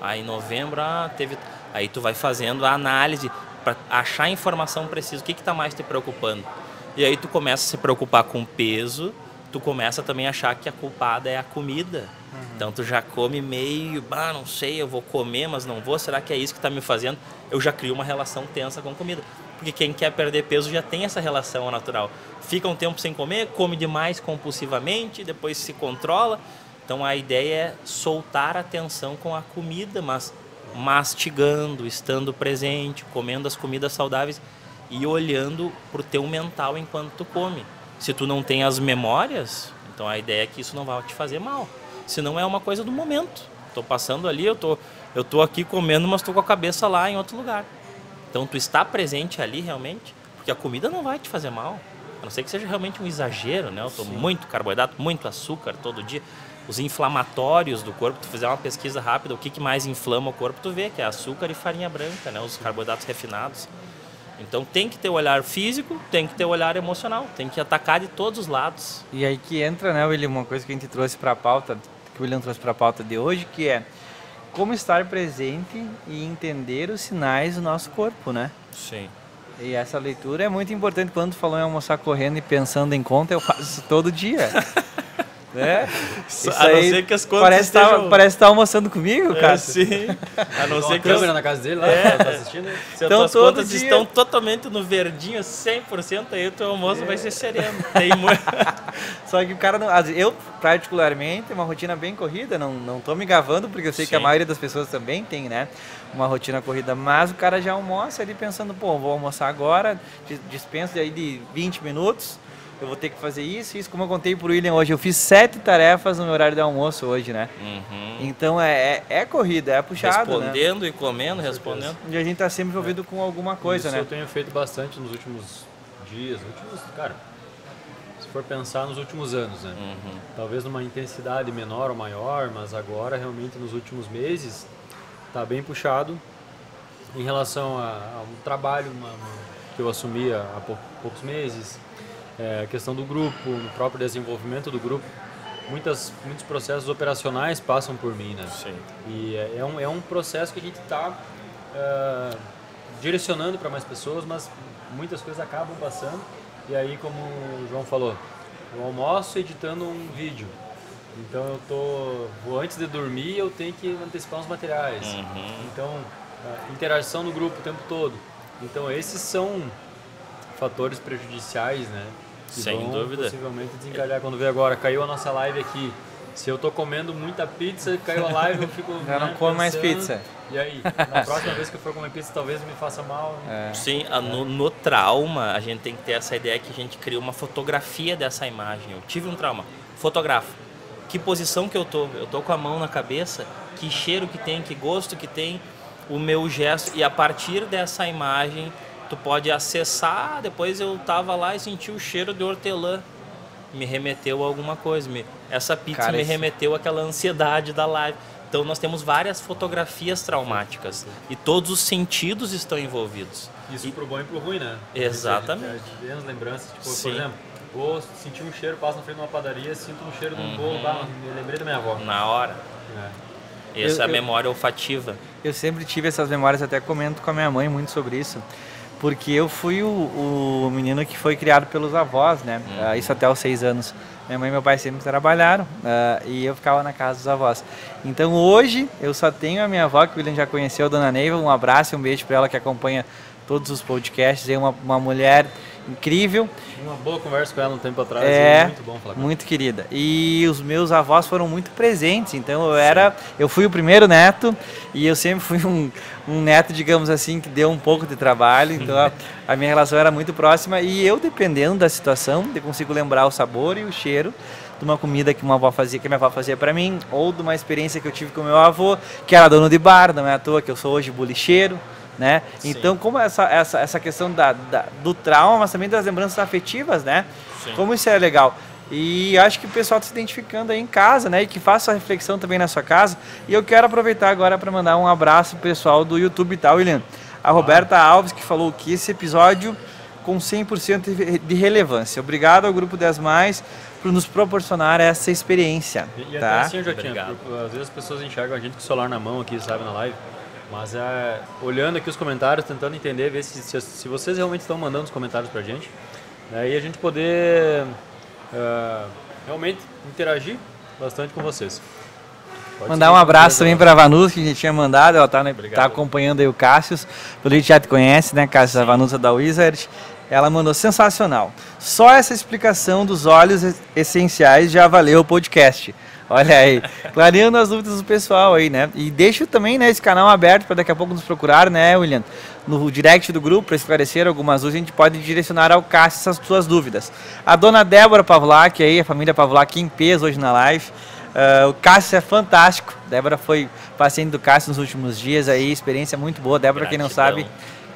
Aí em novembro, teve... Aí tu vai fazendo a análise para achar a informação precisa. O que está mais te preocupando? E aí tu começa a se preocupar com o peso, tu começa também a achar que a culpada é a comida. Então tu já come meio, não sei, eu vou comer, mas não vou, será que é isso que está me fazendo? Eu já crio uma relação tensa com comida. Porque quem quer perder peso já tem essa relação natural. Fica um tempo sem comer, come demais compulsivamente, depois se controla. Então a ideia é soltar a tensão com a comida, mas mastigando, estando presente, comendo as comidas saudáveis e olhando para o teu mental enquanto tu come. Se tu não tem as memórias, então a ideia é que isso não vai te fazer mal. Se não é uma coisa do momento. Estou passando ali, eu tô aqui comendo, mas estou com a cabeça lá em outro lugar. Então tu está presente ali realmente, porque a comida não vai te fazer mal. A não ser que seja realmente um exagero, né? Eu tô muito carboidrato, muito açúcar todo dia. Os inflamatórios do corpo, tu fizer uma pesquisa rápida, o que mais inflama o corpo, tu vê que é açúcar e farinha branca, né? Os carboidratos refinados. Então tem que ter o olhar físico, tem que ter o olhar emocional, tem que atacar de todos os lados. E aí que entra, né, William, uma coisa que a gente trouxe para a pauta, que o William trouxe para a pauta de hoje, que é como estar presente e entender os sinais do nosso corpo, né? Sim. E essa leitura é muito importante. Quando tu falou em almoçar correndo e pensando em conta, eu faço isso todo dia. Né? Isso a não ser que as contas parece estar almoçando comigo, cara. Sim. A não ser que câmera na casa dele lá, tá assistindo. Se as tuas contas estão totalmente no verdinho, 100%, aí o teu almoço vai ser sereno. Tem muito... Só que o cara não... Eu, particularmente, uma rotina bem corrida, não tô me gavando, porque eu sei que a maioria das pessoas também tem, né? Uma rotina corrida, mas o cara já almoça ali pensando, vou almoçar agora, dispensa aí de 20 minutos, eu vou ter que fazer isso, como eu contei pro William hoje, eu fiz 7 tarefas no meu horário de almoço hoje, né? Então é corrida, é puxado, respondendo, né? E comendo, respondendo. E a gente tá sempre envolvido com alguma coisa, isso, né? eu tenho feito bastante nos últimos dias, cara, se for pensar nos últimos anos, né? Talvez numa intensidade menor ou maior, mas agora realmente nos últimos meses tá bem puxado em relação ao trabalho que eu assumi há poucos meses. A questão do grupo, no próprio desenvolvimento do grupo, muitos processos operacionais passam por mim, né? Sim. E é um processo que a gente está direcionando para mais pessoas, mas muitas coisas acabam passando. E aí, como o João falou, eu almoço editando um vídeo. Então antes de dormir, eu tenho que antecipar os materiais. Então, interação no grupo o tempo todo. Então, esses são fatores prejudiciais, né? Que sem vão dúvida. Possivelmente desencalhar. Quando vê agora, caiu a nossa live aqui. Se eu tô comendo muita pizza, caiu a live, eu fico... Já não como mais pizza. E aí? Na próxima vez que eu for comer pizza, talvez me faça mal. Né? Sim, no trauma, a gente tem que ter essa ideia que a gente cria uma fotografia dessa imagem. Eu tive um trauma, fotografo. Que posição que eu tô? Eu tô com a mão na cabeça, que cheiro que tem, que gosto que tem, o meu gesto. E a partir dessa imagem, tu pode acessar. Depois eu tava lá e senti o cheiro de hortelã. Me remeteu a alguma coisa. Essa pizza me remeteu àquela ansiedade da live. Então nós temos várias fotografias traumáticas. E todos os sentidos estão envolvidos. Isso pro bom e pro ruim, né? Exatamente. Tem as lembranças, tipo, por exemplo, vou sentir um cheiro, passo na frente de uma padaria, sinto um cheiro de um bolo, me lembrei da minha avó. Na hora. Essa é a memória olfativa. Eu sempre tive essas memórias, até comento com a minha mãe muito sobre isso. Porque eu fui o menino que foi criado pelos avós, né? Isso até os 6 anos. Minha mãe e meu pai sempre trabalharam e eu ficava na casa dos avós. Então hoje eu só tenho a minha avó, que o William já conheceu, a Dona Neiva. Um abraço e um beijo para ela que acompanha todos os podcasts. É uma mulher incrível. Uma boa conversa com ela um tempo atrás. Muito bom falar com ela. Muito querida. E os meus avós foram muito presentes. Então eu fui o primeiro neto e eu sempre fui um neto, digamos assim, que deu um pouco de trabalho. Então a minha relação era muito próxima e eu, dependendo da situação, eu consigo lembrar o sabor e o cheiro de uma comida que minha avó fazia para mim, ou de uma experiência que eu tive com meu avô, que era dono de bar, não é à toa que eu sou hoje bolicheiro, né? Sim. Então, como essa questão do trauma, mas também das lembranças afetivas, né? Sim. Como isso é legal. E acho que o pessoal está se identificando aí em casa, né? E que faça a reflexão também na sua casa. E eu quero aproveitar agora para mandar um abraço pro pessoal do YouTube, tá, William? A Roberta Alves, que falou que esse episódio com 100% de relevância. Obrigado ao Grupo 10+, por nos proporcionar essa experiência. E tá? até assim, Joaquim, às vezes as pessoas enxergam a gente com o celular na mão aqui, sabe, na live. Mas olhando aqui os comentários, tentando entender, ver se vocês realmente estão mandando os comentários pra gente. Né, e a gente poder realmente interagir bastante com vocês. Pode Mandar um abraço também para a Vanusa, que a gente tinha mandado, ela tá acompanhando aí o Cássio, pelo gente já te conhece, né, Cássio, a Vanusa da Wizard. Ela mandou sensacional. Só essa explicação dos óleos essenciais já valeu o podcast. Olha aí, clareando as dúvidas do pessoal aí, né? E deixo também, né, esse canal aberto para daqui a pouco nos procurar, né, William? No direct do grupo, para esclarecer algumas dúvidas, a gente pode direcionar ao Cássio essas suas dúvidas. A dona Débora Pavlak aí, a família Pavlak em peso hoje na live. O Cássio é fantástico. Débora foi paciente do Cássio nos últimos dias aí, experiência muito boa. Débora, quem não sabe,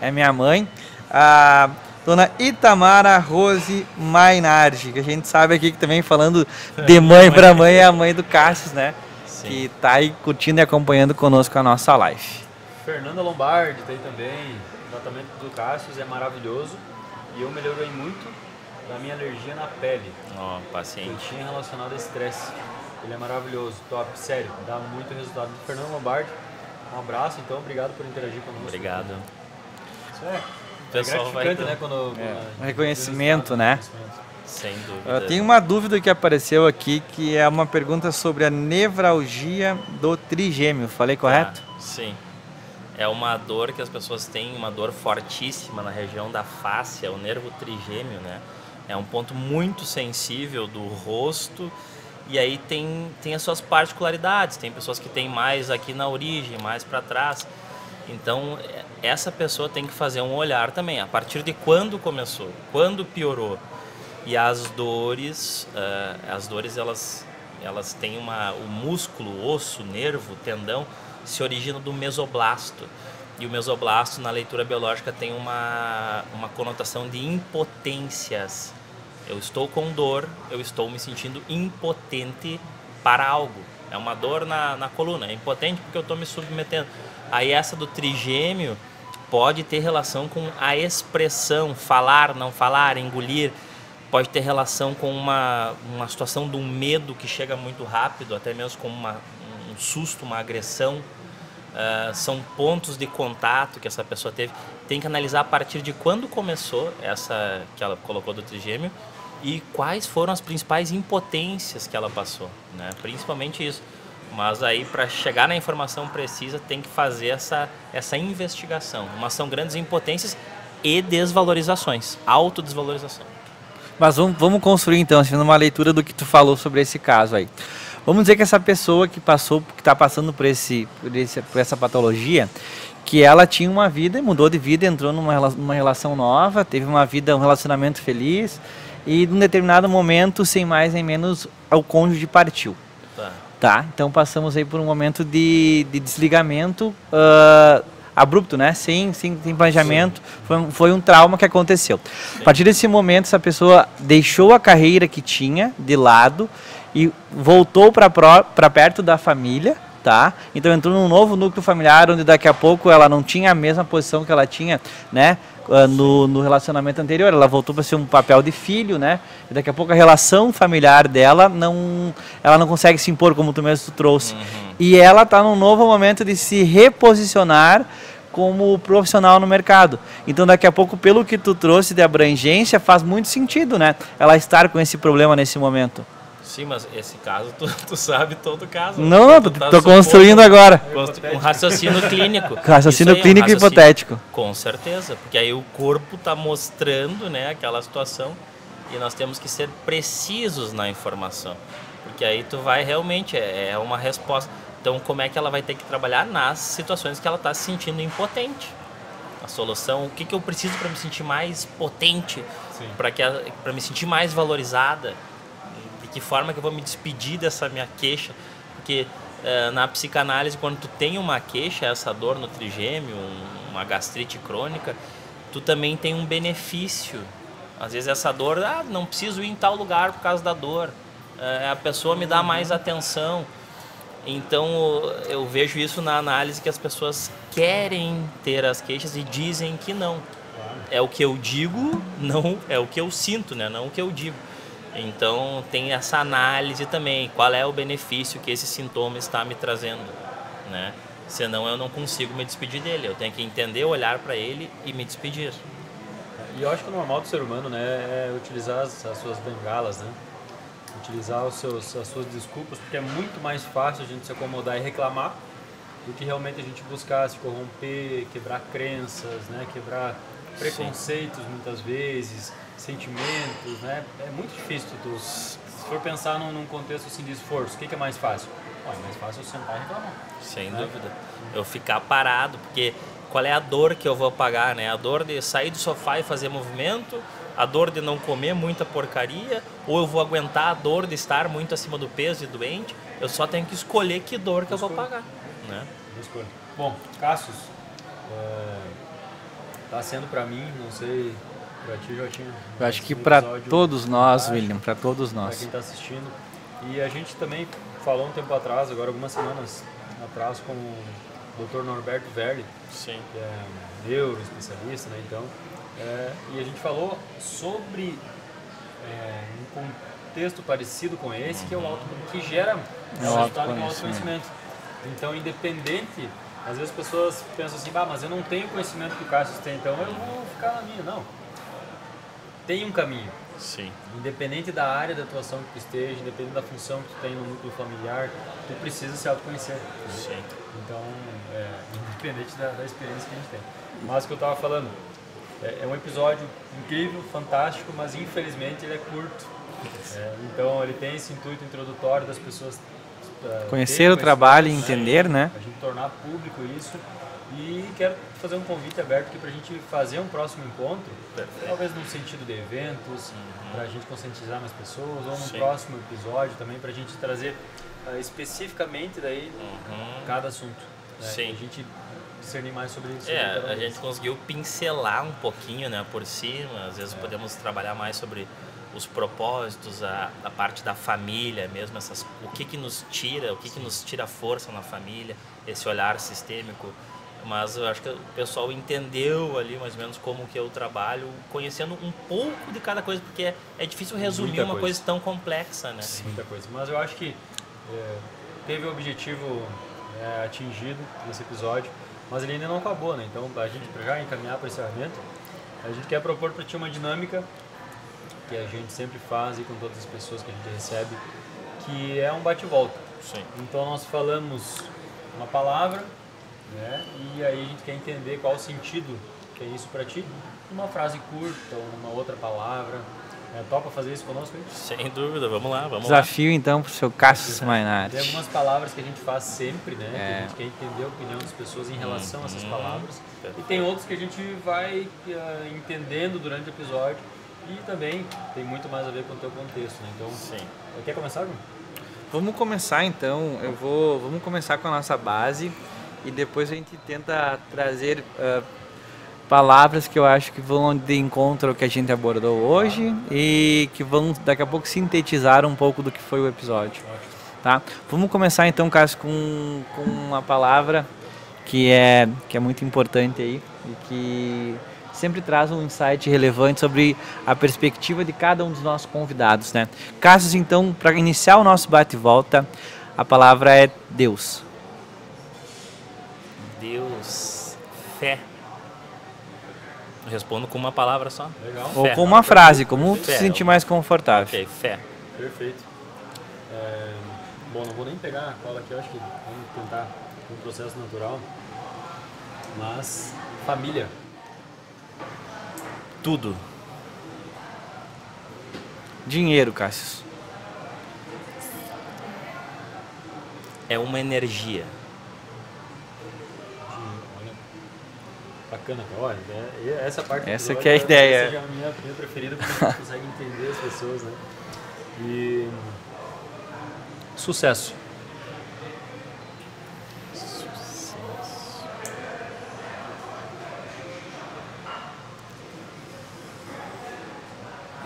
é minha mãe. A dona Itamara Rose Mainardi, que a gente sabe aqui que também falando de mãe para mãe é a mãe do Cássio, né? Sim. Que tá aí curtindo e acompanhando conosco a nossa live. Fernanda Lombardi tem também. O tratamento do Cássio é maravilhoso e eu melhorei muito da minha alergia na pele. Paciente. Eu tinha relacionado a estresse. Ele é maravilhoso, top, sério, dá muito resultado. Fernando Lombardi, um abraço, então, obrigado por interagir conosco. Obrigado. Isso é Pessoal gratificante, né? Um reconhecimento, né? Sem dúvida. Tem uma dúvida que apareceu aqui, que é uma pergunta sobre a nevralgia do trigêmeo. Falei correto? Sim. É uma dor que as pessoas têm, uma dor fortíssima na região da face, é o nervo trigêmeo, né? É um ponto muito sensível do rosto. E aí tem as suas particularidades, tem pessoas que têm mais aqui na origem, mais para trás. Então, essa pessoa tem que fazer um olhar também, a partir de quando começou, quando piorou. E as dores elas têm o músculo, o osso, o nervo, o tendão, se origina do mesoblasto. E o mesoblasto, na leitura biológica, tem uma conotação de impotências. Eu estou com dor, eu estou me sentindo impotente para algo. É uma dor na coluna, é impotente porque eu estou me submetendo. Aí essa do trigêmeo pode ter relação com a expressão, falar, não falar, engolir. Pode ter relação com uma situação de um medo que chega muito rápido, até mesmo com um susto, uma agressão. São pontos de contato que essa pessoa teve. Tem que analisar a partir de quando começou essa que ela colocou do trigêmeo e quais foram as principais impotências que ela passou, né? Principalmente isso. Mas aí, para chegar na informação precisa, tem que fazer essa investigação. Mas são grandes impotências e desvalorizações, autodesvalorização. Mas vamos construir então, assim, uma leitura do que tu falou sobre esse caso aí. Vamos dizer que essa pessoa que está passando por essa patologia, que ela tinha uma vida, mudou de vida, entrou numa relação nova, teve uma vida, um relacionamento feliz, e num determinado momento, sem mais nem menos, o cônjuge partiu. Tá? Então passamos aí por um momento de desligamento abrupto, né? Sem planejamento. Foi um trauma que aconteceu. Sim. A partir desse momento, essa pessoa deixou a carreira que tinha de lado e voltou para perto da família, tá? Então entrou num novo núcleo familiar, onde daqui a pouco ela não tinha a mesma posição que ela tinha, né? No relacionamento anterior, ela voltou para ser um papel de filho, né? E daqui a pouco a relação familiar dela ela não consegue se impor, como tu mesmo trouxe. E ela está num novo momento de se reposicionar como profissional no mercado. Então daqui a pouco, pelo que tu trouxe de abrangência, faz muito sentido, né? Ela estar com esse problema nesse momento. Sim, mas esse caso, tu sabe todo o caso. Não, tô construindo agora. Um raciocínio clínico. Raciocínio clínico e hipotético. Com certeza, porque aí o corpo está mostrando, né, aquela situação e nós temos que ser precisos na informação. Porque aí tu vai realmente, é uma resposta. Então, como é que ela vai ter que trabalhar nas situações que ela está se sentindo impotente? A solução, o que eu preciso para me sentir mais potente, para me sentir mais valorizada? De que forma que eu vou me despedir dessa minha queixa? Porque na psicanálise, quando tu tem uma queixa, essa dor no trigêmeo, uma gastrite crônica, tu também tem um benefício. Às vezes essa dor, não preciso ir em tal lugar por causa da dor. A pessoa me dá mais atenção. Então eu vejo isso na análise que as pessoas querem ter as queixas e dizem que não. É o que eu digo, não é o que eu sinto, né? Não o que eu digo. Então tem essa análise também, qual é o benefício que esse sintoma está me trazendo, né? Senão eu não consigo me despedir dele, eu tenho que entender, olhar para ele e me despedir. E eu acho que o normal do ser humano, né, é utilizar as suas bengalas, né? Utilizar as suas desculpas, porque é muito mais fácil a gente se acomodar e reclamar do que realmente a gente buscar se corromper, quebrar crenças, né? Quebrar preconceitos muitas vezes, sentimentos, né? É muito difícil se for pensar num contexto assim de esforço, o que é mais fácil? É mais fácil eu sentar e reclamar. Sem dúvida. Eu ficar parado, porque qual é a dor que eu vou pagar, né? A dor de sair do sofá e fazer movimento, a dor de não comer muita porcaria, ou eu vou aguentar a dor de estar muito acima do peso e doente. Eu só tenho que escolher que dor que eu vou pagar, né? Bom, Cassius, tá sendo para mim, não sei, para ti já tinha. Eu acho que para todos nós, William, para todos nós. Para quem está assistindo. E a gente também falou um tempo atrás, agora algumas semanas atrás, com o Dr. Norberto Verli, Sim. que é neuroespecialista, né? Então, e a gente falou sobre um contexto parecido com esse, que é o que gera resultado com o autoconhecimento. Então, independente, às vezes as pessoas pensam assim, mas eu não tenho o conhecimento que o Cassius tem, então eu vou ficar na minha. Não. Tem um caminho. Sim. Independente da área da atuação que tu esteja, independente da função que tu tem no núcleo familiar, tu precisa se autoconhecer. Sim. Então, independente da experiência que a gente tem. Mas o que eu estava falando, é um episódio incrível, fantástico, mas infelizmente ele é curto. Então ele tem esse intuito introdutório das pessoas conhecer o trabalho e entender, né? A gente tornar público isso. E quero fazer um convite aberto aqui para a gente fazer um próximo encontro, talvez num sentido de eventos, para a gente conscientizar mais pessoas, ou num próximo episódio também, para a gente trazer especificamente daí cada assunto. Né? Sim. A gente discernir mais sobre isso. A gente conseguiu pincelar um pouquinho, né, por cima, às vezes podemos trabalhar mais sobre os propósitos, a parte da família mesmo, o que nos tira força na família, esse olhar sistêmico. Mas eu acho que o pessoal entendeu ali mais ou menos como que eu trabalho, conhecendo um pouco de cada coisa, porque é difícil resumir uma coisa tão complexa, né? Sim. Muita coisa. Mas eu acho que teve o objetivo atingido nesse episódio, mas ele ainda não acabou, né? Então, a gente, para já encaminhar para o encerramento, a gente quer propor para ti uma dinâmica que a gente sempre faz e com todas as pessoas que a gente recebe, que é um bate-volta. Sim. Então, nós falamos uma palavra, né? E aí a gente quer entender qual o sentido que é isso para ti, numa frase curta ou numa outra palavra. Topa fazer isso conosco aí? Sem dúvida, vamos lá. Desafio então para o seu Cassius Mainardi. Tem algumas palavras que a gente faz sempre, né? Que a gente quer entender a opinião das pessoas em relação a essas palavras. E tem outros que a gente vai entendendo durante o episódio e também tem muito mais a ver com o teu contexto, né? Então, quer começar, Bruno? Vamos começar então, vamos começar com a nossa base e depois a gente tenta trazer palavras que eu acho que vão de encontro ao que a gente abordou hoje e que vão daqui a pouco sintetizar um pouco do que foi o episódio. Tá? Vamos começar então, Cássio, com uma palavra que é muito importante aí e que sempre traz um insight relevante sobre a perspectiva de cada um dos nossos convidados, né? Cássio, então, para iniciar o nosso bate-volta, a palavra é Deus. Deus, fé. Eu respondo com uma palavra só. Legal. Ou Fé. com uma frase, como Fé. se sentir mais confortável. Ok, fé. Perfeito. Bom, não vou nem pegar a cola aqui, eu acho que vamos tentar um processo natural. Mas, família. Tudo. Dinheiro, Cássio. É uma energia. Olha, bacana, olha, essa parte do Essa episódio que é a ideia. Essa já é a minha preferida, porque a gente consegue entender as pessoas, né? E sucesso.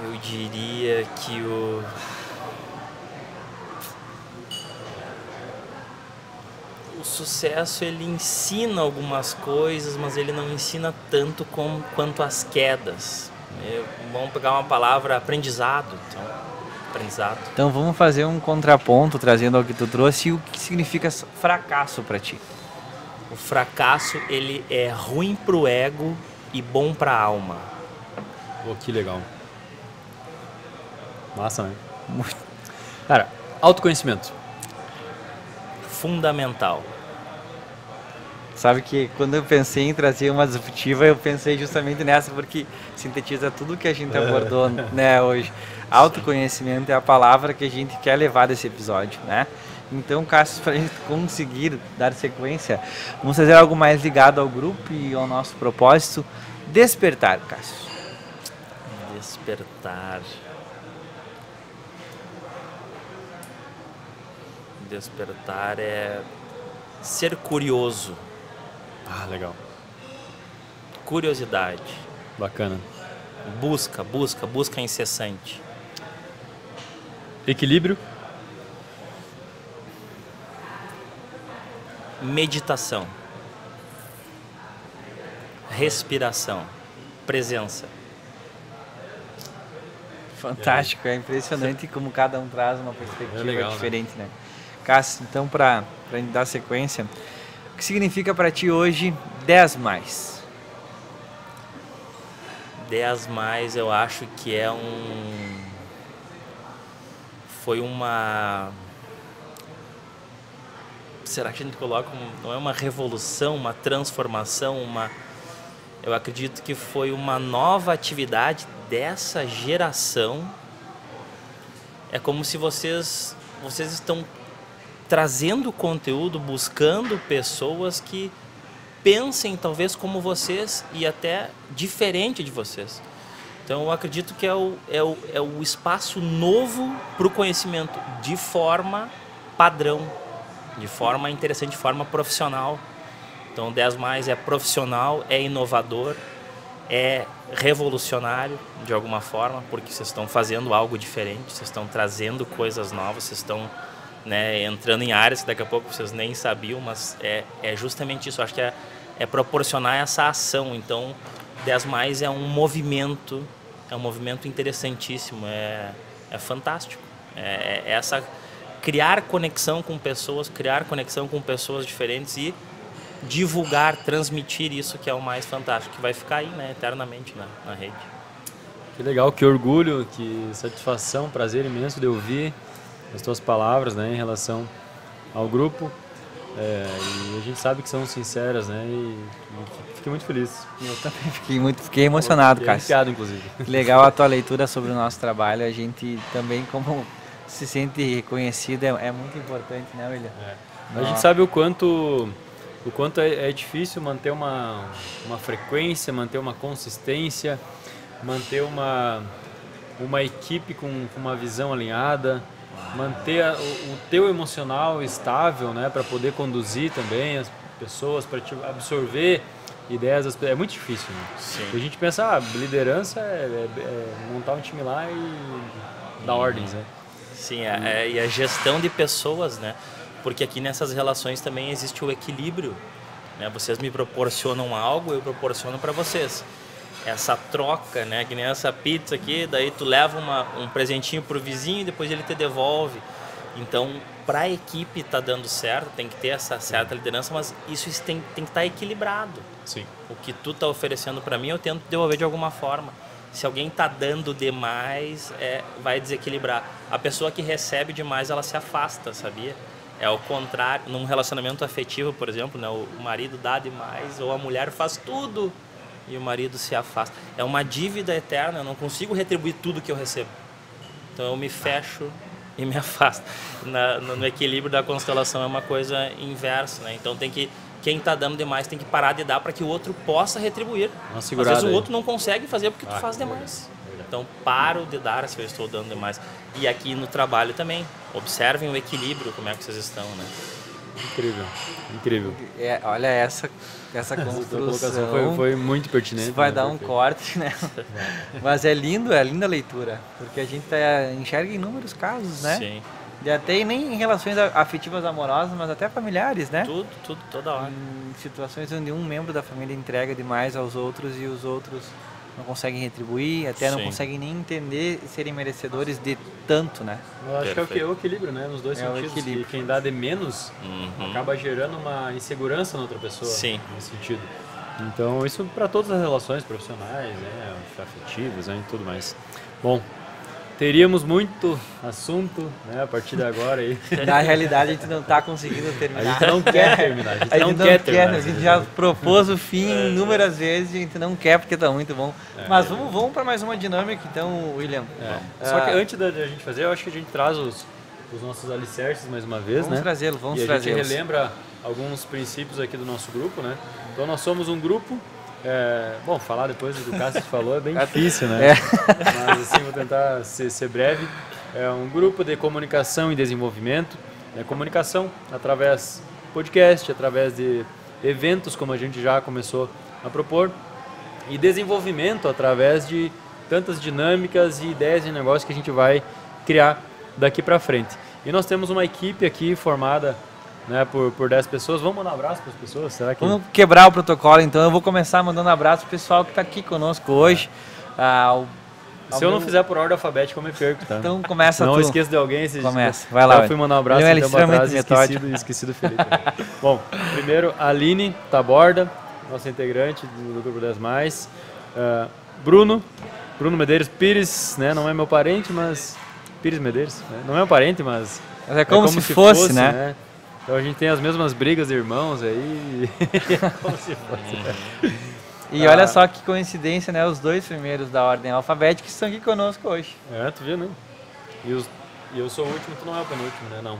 Eu diria que o sucesso, ele ensina algumas coisas, mas ele não ensina tanto quanto as quedas. Vamos pegar uma palavra, aprendizado. Aprendizado. Então vamos fazer um contraponto, trazendo ao que tu trouxe, e o que significa fracasso para ti? O fracasso, ele é ruim pro ego e bom pra alma. Pô, que legal. Massa, né? Muito. Cara, autoconhecimento. Fundamental. Sabe que quando eu pensei em trazer uma disruptiva, eu pensei justamente nessa, porque sintetiza tudo que a gente abordou, né, hoje. Autoconhecimento é a palavra que a gente quer levar desse episódio, né? Então, Cássio, para a gente conseguir dar sequência, vamos fazer algo mais ligado ao grupo e ao nosso propósito. Despertar, Cássio. Despertar. Despertar é ser curioso. Ah, legal. Curiosidade. Bacana. Busca incessante. Equilíbrio. Meditação. Respiração. Presença. Fantástico, é impressionante como cada um traz uma perspectiva legal, diferente, né? Cássio, então, para gente dar sequência, o que significa para ti hoje 10 mais? 10 mais, eu acho que foi uma... Será que a gente coloca... Não é uma revolução, uma transformação, eu acredito que foi uma nova atividade dessa geração. É como se vocês estão trazendo conteúdo, buscando pessoas que pensem talvez como vocês e até diferente de vocês. Então eu acredito que é o espaço novo para o conhecimento de forma padrão, de forma interessante, de forma profissional. Então 10 mais é profissional, é inovador, é revolucionário de alguma forma, porque vocês estão fazendo algo diferente, vocês estão trazendo coisas novas, vocês estão, né, entrando em áreas que daqui a pouco vocês nem sabiam, mas é justamente isso. Eu acho que é proporcionar essa ação. Então 10 mais é um movimento interessantíssimo, é fantástico. Criar conexão com pessoas diferentes e divulgar, transmitir isso, que é o mais fantástico, que vai ficar aí, né, eternamente na rede. Que legal, que orgulho, que satisfação, prazer imenso de ouvir as tuas palavras, né, em relação ao grupo. E a gente sabe que são sinceras, né, e fiquei muito feliz. Eu também fiquei emocionado, Cássio. Arrepiado, inclusive. Legal a tua leitura sobre o nosso trabalho. A gente também, como se sente reconhecido, é muito importante, né, William? A gente sabe o quanto é difícil manter uma frequência, manter uma consistência, manter uma equipe com uma visão alinhada, manter o teu emocional estável, né, para poder conduzir também as pessoas, para absorver ideias. É muito difícil, né? Sim. A gente pensa, liderança é montar um time lá e dar ordens, né? Sim, e a gestão de pessoas, né? Porque aqui nessas relações também existe o equilíbrio, né? Vocês me proporcionam algo, eu proporciono para vocês. Essa troca, né? Que nem essa pizza aqui, daí tu leva um presentinho pro vizinho e depois ele te devolve. Então, para a equipe tá dando certo, tem que ter essa certa liderança, mas isso tem que estar equilibrado. Sim. O que tu tá oferecendo para mim, eu tento devolver de alguma forma. Se alguém tá dando demais, vai desequilibrar. A pessoa que recebe demais, ela se afasta, sabia? É o contrário, num relacionamento afetivo, por exemplo, né, o marido dá demais ou a mulher faz tudo e o marido se afasta. É uma dívida eterna, eu não consigo retribuir tudo que eu recebo. Então eu me fecho e me afasto. No equilíbrio da constelação é uma coisa inversa, né? Então quem está dando demais tem que parar de dar para que o outro possa retribuir. Às vezes o outro não consegue fazer porque tu faz demais. Então paro de dar se eu estou dando demais. E aqui no trabalho também, observem o equilíbrio, como é que vocês estão, né? Incrível, incrível. Olha essa construção. Foi muito pertinente. Isso vai né? dar um corte, né? Mas é linda a leitura, porque a gente enxerga inúmeros casos, né? Sim. E até nem em relações afetivas amorosas, mas até familiares, né? Tudo, toda hora. Em situações onde um membro da família entrega demais aos outros e os outros não conseguem retribuir, até não Sim. conseguem nem entender e serem merecedores de tanto, né? Eu acho que é o equilíbrio, né? Nos dois É o sentidos. equilíbrio. Que quem dá de menos acaba gerando uma insegurança na outra pessoa. Sim. Nesse sentido. Então, isso para todas as relações profissionais, né? Afetivas, né? E tudo mais. Bom, teríamos muito assunto, né? A partir de agora aí. Na realidade, a gente não está conseguindo A terminar. gente não quer terminar. A gente não quer terminar. A gente já propôs o fim inúmeras vezes e a gente não quer porque está muito bom. Mas vamos para mais uma dinâmica, então, William. Só que antes da gente fazer, eu acho que a gente traz os nossos alicerces mais uma vez, Vamos né? trazê-los, vamos e a trazê-los. gente relembra alguns princípios aqui do nosso grupo, né? Então nós somos um grupo. Bom, falar depois do que o Cássio falou é bem difícil, né? Mas assim, vou tentar ser breve. É um grupo de comunicação e desenvolvimento. Comunicação através de podcast, através de eventos, como a gente já começou a propor. E desenvolvimento através de tantas dinâmicas e ideias de negócio que a gente vai criar daqui para frente. E nós temos uma equipe aqui formada, né, por 10 pessoas. Vamos mandar um abraço para as pessoas? Será que... Vamos quebrar o protocolo, então. Eu vou começar mandando um abraço pro pessoal que está aqui conosco hoje. Se eu não fizer por ordem alfabética, eu me perco, tá? Então começa não tu. esqueço de alguém. Começa, vai lá. Eu fui mandar um abraço Ele é um tempo atrás extremamente e esqueci do Felipe. Bom, primeiro, a Aline Taborda, nossa integrante do Grupo 10+. Bruno Medeiros Pires, né? Não é meu parente, mas... Pires Medeiros, né? Não é meu parente, mas... Mas é como se fosse, né? Então a gente tem as mesmas brigas de irmãos aí. Como se fosse, né? E olha só que coincidência, né? Os dois primeiros da ordem alfabética estão aqui conosco hoje. Tu viu, né? E eu sou o último, tu não é o penúltimo, né? Não.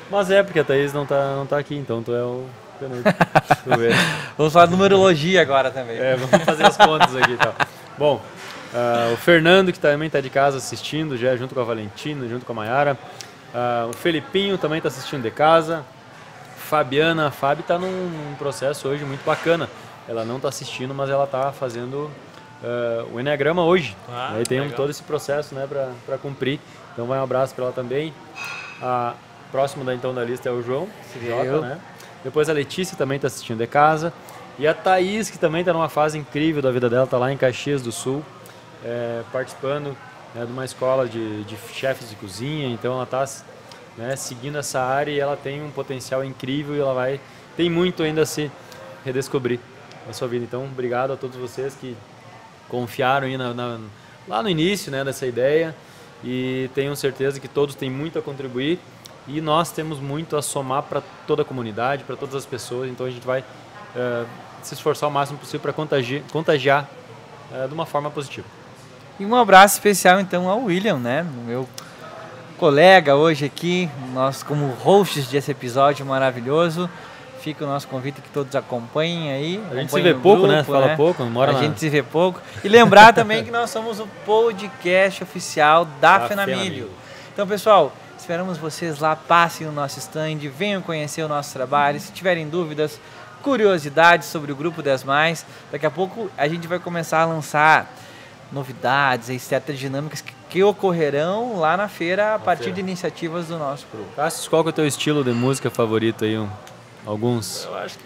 Mas porque a Thaís não tá aqui, então tu é o penúltimo. Vamos falar de numerologia agora também. Vamos fazer as contas aqui e tal. Bom, o Fernando, que também está de casa assistindo, já junto com a Valentina, junto com a Mayara. O Felipinho também está assistindo de casa. Fabiana, a Fábio está num processo hoje muito bacana. Ela não está assistindo, mas ela está fazendo o Enneagrama hoje. Aí tem todo esse processo, né, para cumprir. Então vai um abraço para ela também. Próximo da lista é o João, Jota, né? Depois a Letícia também está assistindo de casa. E a Thaís, que também está numa fase incrível da vida dela, está lá em Caxias do Sul, participando, né, de uma escola de chefes de cozinha. Então ela está, né, seguindo essa área e ela tem um potencial incrível e ela tem muito ainda a se redescobrir na sua vida. Então, obrigado a todos vocês que confiaram aí lá no início, né, dessa ideia, e tenho certeza que todos têm muito a contribuir e nós temos muito a somar para toda a comunidade, para todas as pessoas. Então a gente vai se esforçar o máximo possível para contagiar de uma forma positiva. E um abraço especial então ao William, né, meu colega hoje aqui, nós como hosts desse episódio maravilhoso. Fica o nosso convite que todos acompanhem aí. A gente se vê pouco, grupo, né? Fala pouco, não mora A gente se vê pouco. E lembrar também que nós somos o podcast oficial da Fenamilho. Então, pessoal, esperamos vocês lá, passem no nosso stand, venham conhecer o nosso trabalho. Se tiverem dúvidas, curiosidades sobre o Grupo 10+, daqui a pouco a gente vai começar a lançar novidades, etc., dinâmicas que ocorrerão lá na feira a partir de iniciativas do nosso grupo. Cássio, qual que é o teu estilo de música favorito aí? Alguns? Eu acho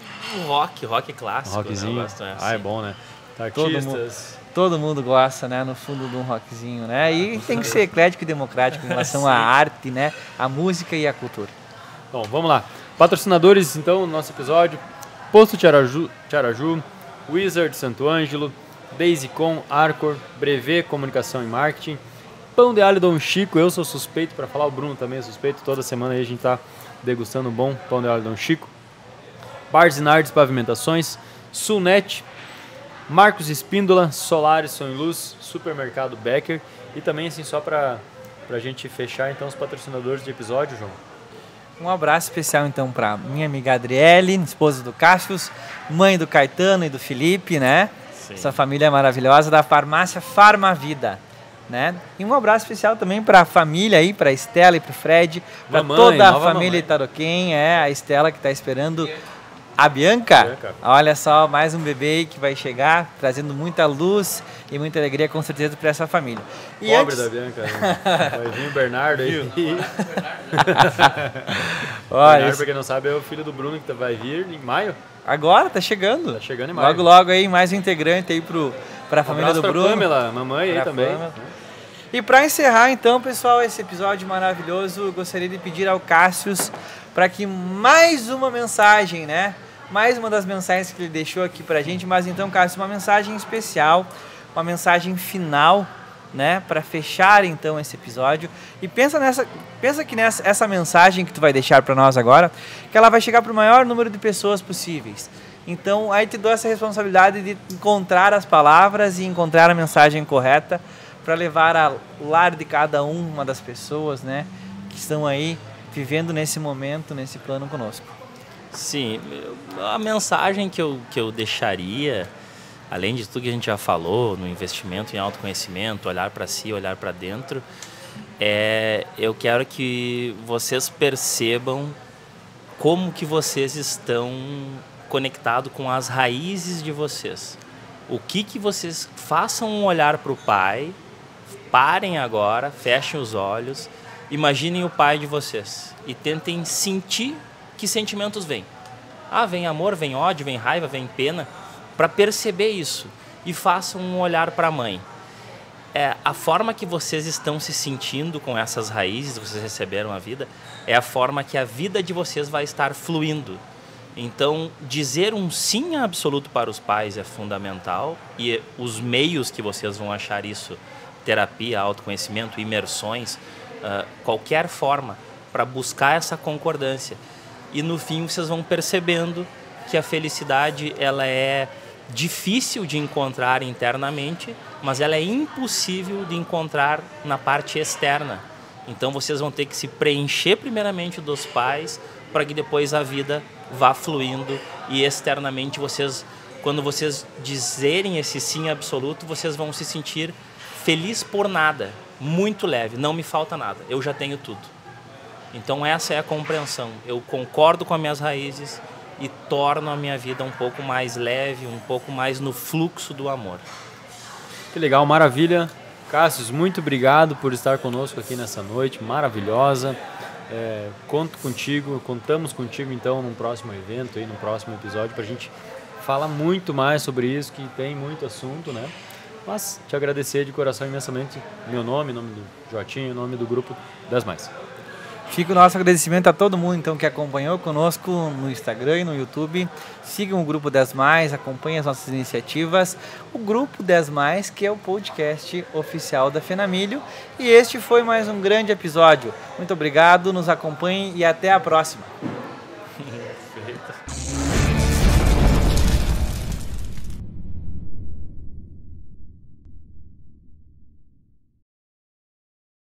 que rock clássico. Rockzinho? Né? É bom, né? Artistas. Todo mundo gosta, né? No fundo de um rockzinho, né? E tem que ser eclético e democrático em relação à arte, né? A música e a cultura. Bom, vamos lá. Patrocinadores, então, do nosso episódio. Posto Tiaraju, Wizard Santo Ângelo, Daisy.com, Arcor, Brevet Comunicação e Marketing, Pão de Alho Dom Chico. Eu sou suspeito para falar, o Bruno também é suspeito. Toda semana aí a gente tá degustando um bom Pão de Alho Dom Chico. Bars e Nardes Pavimentações, Sulnet, Marcos Espíndola, Solares Som e Luz, Supermercado Becker. E também, assim, só para a gente fechar, então, os patrocinadores de episódio, João. Um abraço especial, então, para minha amiga Adriele, esposa do Cássio, mãe do Caetano e do Felipe, né? Sim. Essa família maravilhosa da farmácia Farmavida. né? E um abraço especial também para a família aí, para a Estela e para o Fred, para toda a família Itaroquém, a Estela que está esperando a Bianca. Olha só, mais um bebê que vai chegar, trazendo muita luz e muita alegria, com certeza, para essa família. E pobre da Bianca, né? Vai vir o Bernardo aí. Olha, Bernardo, pra quem não sabe, é o filho do Bruno que vai vir em maio. Agora, tá chegando. Tá chegando em maio. Logo, logo aí, mais um integrante aí para a família do Bruno. Pamela, mamãe aí também. E para encerrar, então, pessoal, esse episódio maravilhoso, eu gostaria de pedir ao Cássius para que mais uma mensagem, né? Mais uma das mensagens que ele deixou aqui pra gente, mas então, Cássio, uma mensagem especial, uma mensagem final, né, para fechar então esse episódio. E pensa que essa mensagem que tu vai deixar para nós agora, que ela vai chegar para o maior número de pessoas possíveis. Então, aí te dou essa responsabilidade de encontrar as palavras e encontrar a mensagem correta para levar ao lar de cada uma das pessoas, né, que estão aí vivendo nesse momento, nesse plano conosco. Sim, a mensagem que eu deixaria, além de tudo que a gente já falou, no investimento em autoconhecimento, olhar para si, olhar para dentro, eu quero que vocês percebam como que vocês estão conectados com as raízes de vocês. O que vocês façam um olhar para o pai, parem agora, fechem os olhos, imaginem o pai de vocês e tentem sentir que sentimentos vêm. Vem amor, vem ódio, vem raiva, vem pena, para perceber isso. E façam um olhar para a mãe. A forma que vocês estão se sentindo com essas raízes, vocês receberam a vida, é a forma que a vida de vocês vai estar fluindo. Então, dizer um sim absoluto para os pais é fundamental, e os meios que vocês vão achar isso, terapia, autoconhecimento, imersões, qualquer forma para buscar essa concordância. E no fim vocês vão percebendo que a felicidade ela é difícil de encontrar internamente, mas ela é impossível de encontrar na parte externa. Então vocês vão ter que se preencher primeiramente dos pais para que depois a vida vá fluindo e externamente vocês, quando vocês dizerem esse sim absoluto, vocês vão se sentir feliz por nada, muito leve, não me falta nada, eu já tenho tudo. Então essa é a compreensão. Eu concordo com as minhas raízes e torno a minha vida um pouco mais leve, um pouco mais no fluxo do amor. Que legal, maravilha. Cássio, muito obrigado por estar conosco aqui nessa noite maravilhosa. Conto contigo, contamos contigo então num próximo evento, num próximo episódio, para a gente falar muito mais sobre isso, que tem muito assunto, né? Mas te agradecer de coração imensamente, meu nome, em nome do Jotinho, em nome do grupo 10+. Fica o nosso agradecimento a todo mundo então que acompanhou conosco no Instagram e no YouTube. Sigam o Grupo 10+, acompanhem as nossas iniciativas. O Grupo 10+, que é o podcast oficial da Fenamilho. E este foi mais um grande episódio. Muito obrigado, nos acompanhem e até a próxima.